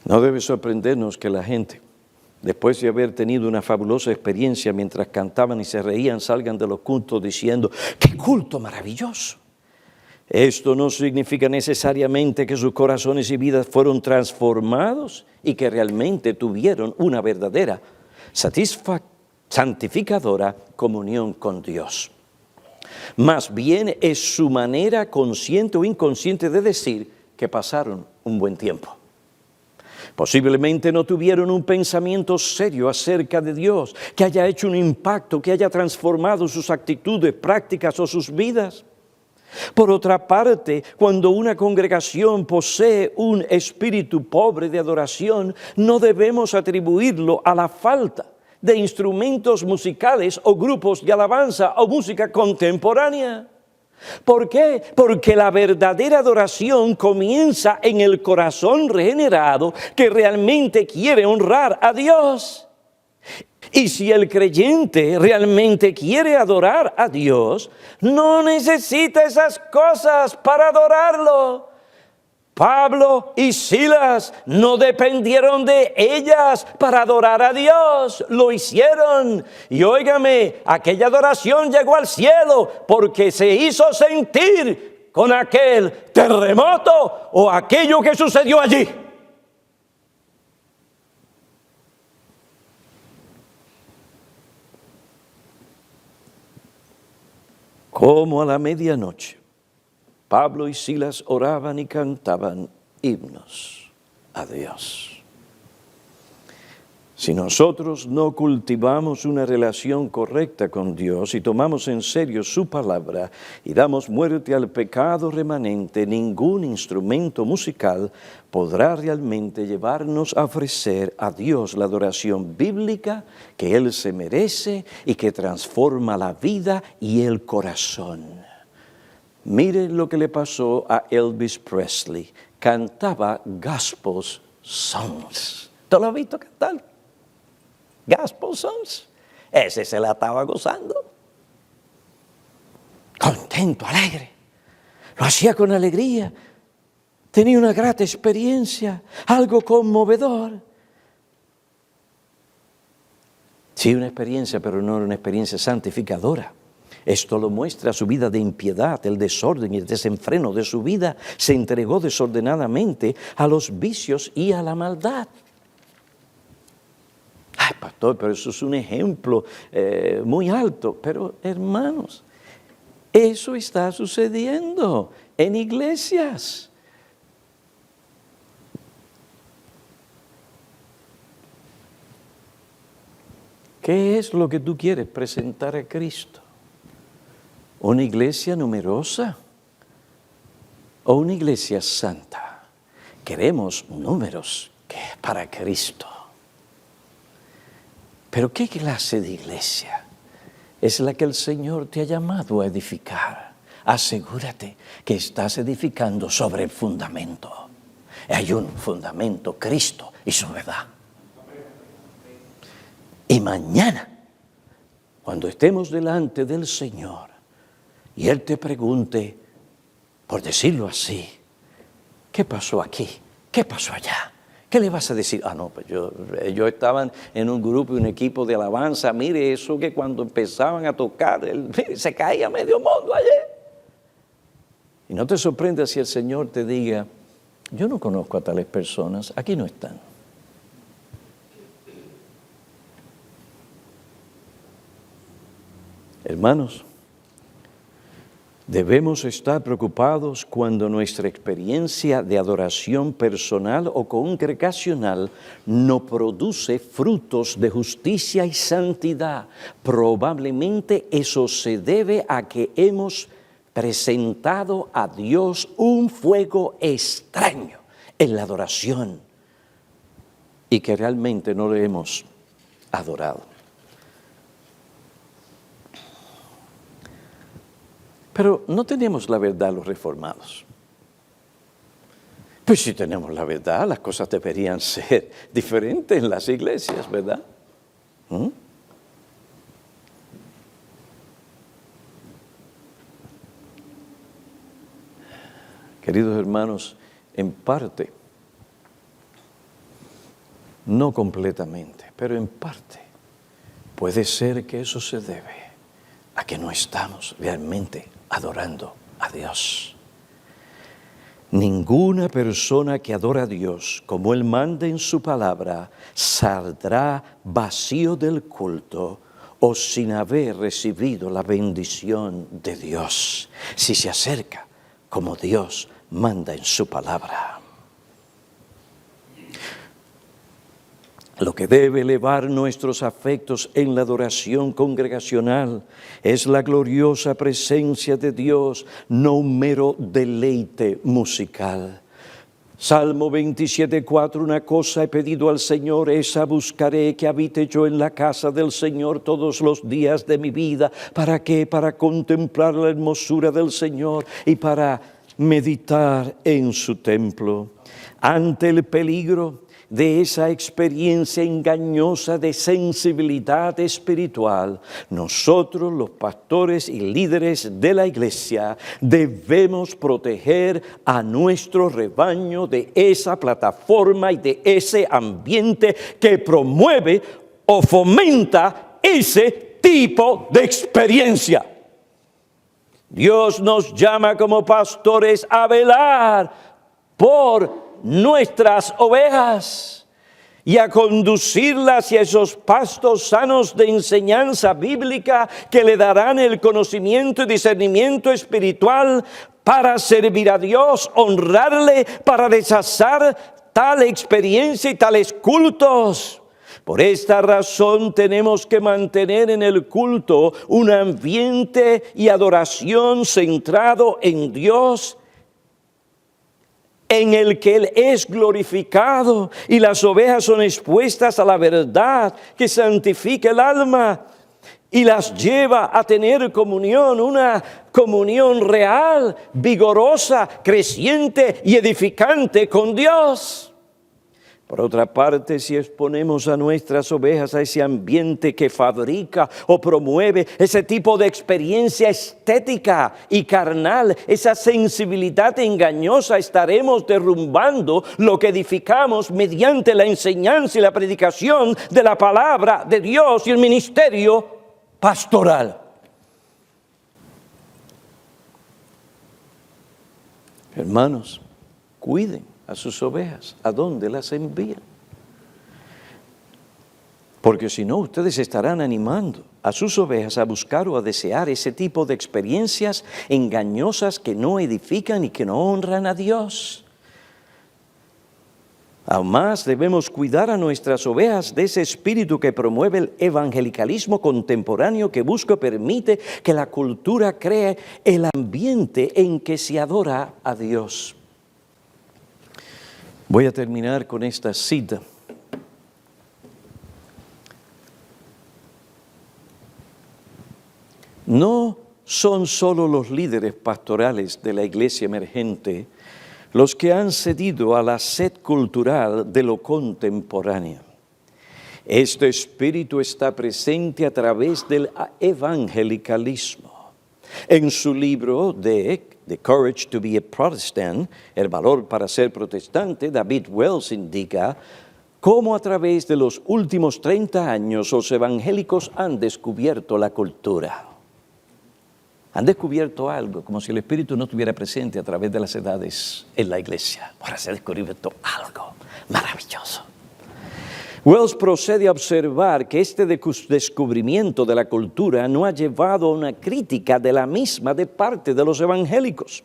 No debe sorprendernos que la gente, después de haber tenido una fabulosa experiencia mientras cantaban y se reían, salgan de los cultos diciendo, ¡qué culto maravilloso! Esto no significa necesariamente que sus corazones y vidas fueron transformados y que realmente tuvieron una verdadera, santificadora comunión con Dios. Más bien es su manera consciente o inconsciente de decir que pasaron un buen tiempo. Posiblemente no tuvieron un pensamiento serio acerca de Dios, que haya hecho un impacto, que haya transformado sus actitudes, prácticas o sus vidas. Por otra parte, cuando una congregación posee un espíritu pobre de adoración, no debemos atribuirlo a la falta de instrumentos musicales o grupos de alabanza o música contemporánea. ¿Por qué? Porque la verdadera adoración comienza en el corazón regenerado que realmente quiere honrar a Dios. Y si el creyente realmente quiere adorar a Dios, no necesita esas cosas para adorarlo. Pablo y Silas no dependieron de ellas para adorar a Dios, lo hicieron. Y óigame, aquella adoración llegó al cielo porque se hizo sentir con aquel terremoto o aquello que sucedió allí. Como a la medianoche, Pablo y Silas oraban y cantaban himnos a Dios. Si nosotros no cultivamos una relación correcta con Dios y tomamos en serio su palabra y damos muerte al pecado remanente, ningún instrumento musical podrá realmente llevarnos a ofrecer a Dios la adoración bíblica que Él se merece y que transforma la vida y el corazón. Mire lo que le pasó a Elvis Presley. Cantaba gospel songs. ¿Tú lo has visto cantar? Gospel songs. Ese se la estaba gozando. Contento, alegre. Lo hacía con alegría. Tenía una grata experiencia, algo conmovedor. Sí, una experiencia, pero no una experiencia santificadora. Esto lo muestra su vida de impiedad, el desorden y el desenfreno de su vida. Se entregó desordenadamente a los vicios y a la maldad. Ay, pastor, pero eso es un ejemplo muy alto. Pero, hermanos, eso está sucediendo en iglesias. ¿Qué es lo que tú quieres presentar a Cristo? ¿Una iglesia numerosa o una iglesia santa? Queremos números para Cristo. Pero ¿qué clase de iglesia es la que el Señor te ha llamado a edificar? Asegúrate que estás edificando sobre el fundamento. Hay un fundamento, Cristo y su verdad. Y mañana, cuando estemos delante del Señor y Él te pregunte, por decirlo así, ¿qué pasó aquí? ¿Qué pasó allá? ¿Qué le vas a decir? Ah, no, pues ellos estaban en un grupo y un equipo de alabanza. Mire, eso que cuando empezaban a tocar, mire, se caía medio mundo ayer. Y no te sorprendas si el Señor te diga, yo no conozco a tales personas, aquí no están. Hermanos, debemos estar preocupados cuando nuestra experiencia de adoración personal o congregacional no produce frutos de justicia y santidad. Probablemente eso se debe a que hemos presentado a Dios un fuego extraño en la adoración y que realmente no le hemos adorado. Pero no tenemos la verdad los reformados. Pues si tenemos la verdad, las cosas deberían ser diferentes en las iglesias, ¿verdad? ¿Mm? Queridos hermanos, en parte, no completamente, pero en parte, puede ser que eso se debe a que no estamos realmente adorando a Dios. Ninguna persona que adora a Dios como Él manda en su palabra saldrá vacío del culto o sin haber recibido la bendición de Dios, si se acerca como Dios manda en su palabra. Lo que debe elevar nuestros afectos en la adoración congregacional es la gloriosa presencia de Dios, no un mero deleite musical. Salmo 27:4, una cosa he pedido al Señor, esa buscaré, que habite yo en la casa del Señor todos los días de mi vida. ¿Para qué? Para contemplar la hermosura del Señor y para meditar en su templo. Ante el peligro de esa experiencia engañosa de sensibilidad espiritual, nosotros, los pastores y líderes de la iglesia, debemos proteger a nuestro rebaño de esa plataforma y de ese ambiente que promueve o fomenta ese tipo de experiencia. Dios nos llama como pastores a velar por nuestras ovejas y a conducirlas hacia esos pastos sanos de enseñanza bíblica que le darán el conocimiento y discernimiento espiritual para servir a Dios, honrarle, para rechazar tal experiencia y tales cultos. Por esta razón tenemos que mantener en el culto un ambiente y adoración centrado en Dios, en el que Él es glorificado y las ovejas son expuestas a la verdad que santifica el alma y las lleva a tener comunión, una comunión real, vigorosa, creciente y edificante con Dios. Por otra parte, si exponemos a nuestras ovejas a ese ambiente que fabrica o promueve ese tipo de experiencia estética y carnal, esa sensibilidad engañosa, estaremos derrumbando lo que edificamos mediante la enseñanza y la predicación de la palabra de Dios y el ministerio pastoral. Hermanos, cuiden a sus ovejas, ¿a dónde las envían? Porque si no, ustedes estarán animando a sus ovejas a buscar o a desear ese tipo de experiencias engañosas que no edifican y que no honran a Dios. Aún más debemos cuidar a nuestras ovejas de ese espíritu que promueve el evangelicalismo contemporáneo, que busca o permite que la cultura cree el ambiente en que se adora a Dios. Voy a terminar con esta cita. No son solo los líderes pastorales de la iglesia emergente los que han cedido a la sed cultural de lo contemporáneo. Este espíritu está presente a través del evangelicalismo. En su libro The Courage to be a Protestant, el valor para ser protestante, David Wells indica cómo a través de los últimos 30 años los evangélicos han descubierto la cultura. Han descubierto algo, como si el Espíritu no estuviera presente a través de las edades en la iglesia. Ahora se ha descubierto algo maravilloso. Wells procede a observar que este descubrimiento de la cultura no ha llevado a una crítica de la misma de parte de los evangélicos,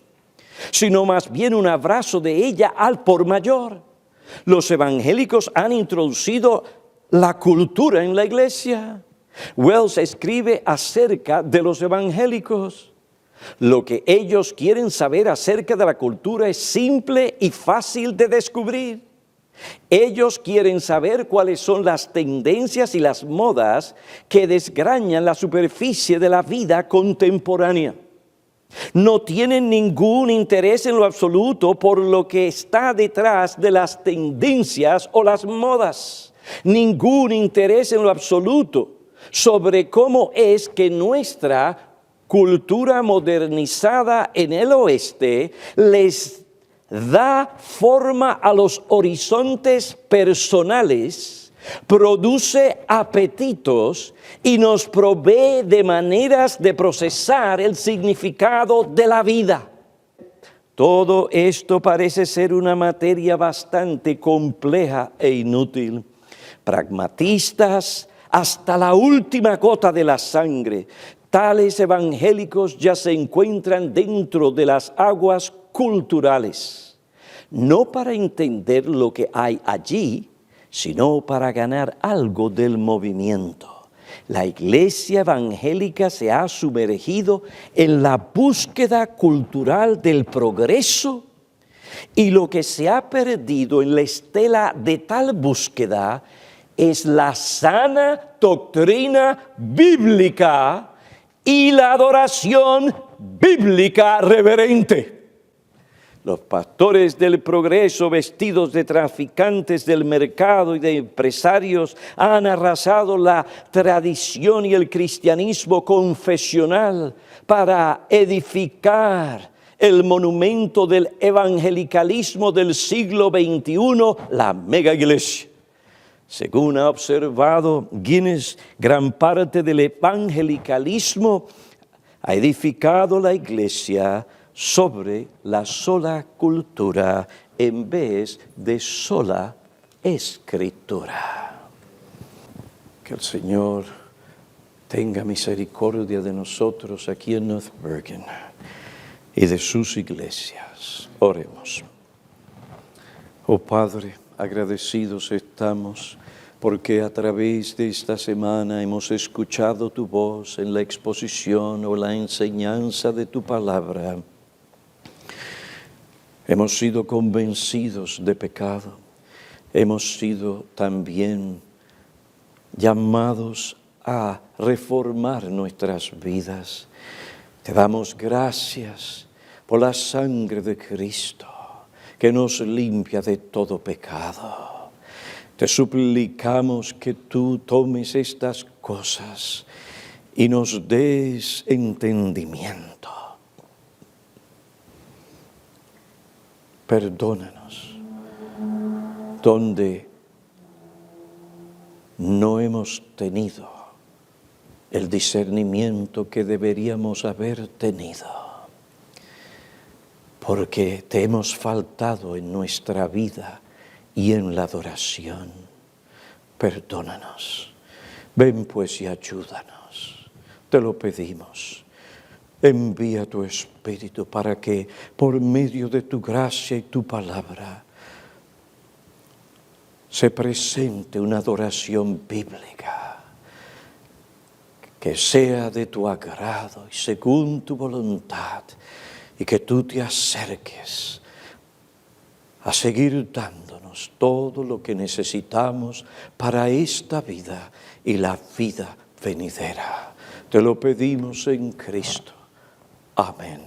sino más bien un abrazo de ella al por mayor. Los evangélicos han introducido la cultura en la iglesia. Wells escribe acerca de los evangélicos. Lo que ellos quieren saber acerca de la cultura es simple y fácil de descubrir. Ellos quieren saber cuáles son las tendencias y las modas que desgrañan la superficie de la vida contemporánea. No tienen ningún interés en lo absoluto por lo que está detrás de las tendencias o las modas. ningún interés en lo absoluto sobre cómo es que nuestra cultura modernizada en el oeste les da forma a los horizontes personales, produce apetitos y nos provee de maneras de procesar el significado de la vida. Todo esto parece ser una materia bastante compleja e inútil. Pragmatistas hasta la última gota de la sangre, tales evangélicos ya se encuentran dentro de las aguas culturales, no para entender lo que hay allí, sino para ganar algo del movimiento. La iglesia evangélica se ha sumergido en la búsqueda cultural del progreso y lo que se ha perdido en la estela de tal búsqueda es la sana doctrina bíblica y la adoración bíblica reverente. Los pastores del progreso, vestidos de traficantes del mercado y de empresarios, han arrasado la tradición y el cristianismo confesional para edificar el monumento del evangelicalismo del siglo XXI, la mega iglesia. Según ha observado Guinness, gran parte del evangelicalismo ha edificado la iglesia sobre la sola cultura en vez de sola escritura. Que el Señor tenga misericordia de nosotros aquí en North Bergen y de sus iglesias. Oremos. Oh Padre, agradecidos estamos porque a través de esta semana hemos escuchado tu voz en la exposición o la enseñanza de tu palabra. Hemos sido convencidos de pecado, hemos sido también llamados a reformar nuestras vidas. Te damos gracias por la sangre de Cristo que nos limpia de todo pecado. Te suplicamos que tú tomes estas cosas y nos des entendimiento. Perdónanos donde no hemos tenido el discernimiento que deberíamos haber tenido, porque te hemos faltado en nuestra vida y en la adoración. Perdónanos. Ven pues y ayúdanos. Te lo pedimos. Envía tu Espíritu para que por medio de tu gracia y tu palabra se presente una adoración bíblica que sea de tu agrado y según tu voluntad, y que tú te acerques a seguir dándonos todo lo que necesitamos para esta vida y la vida venidera. Te lo pedimos en Cristo. Amén.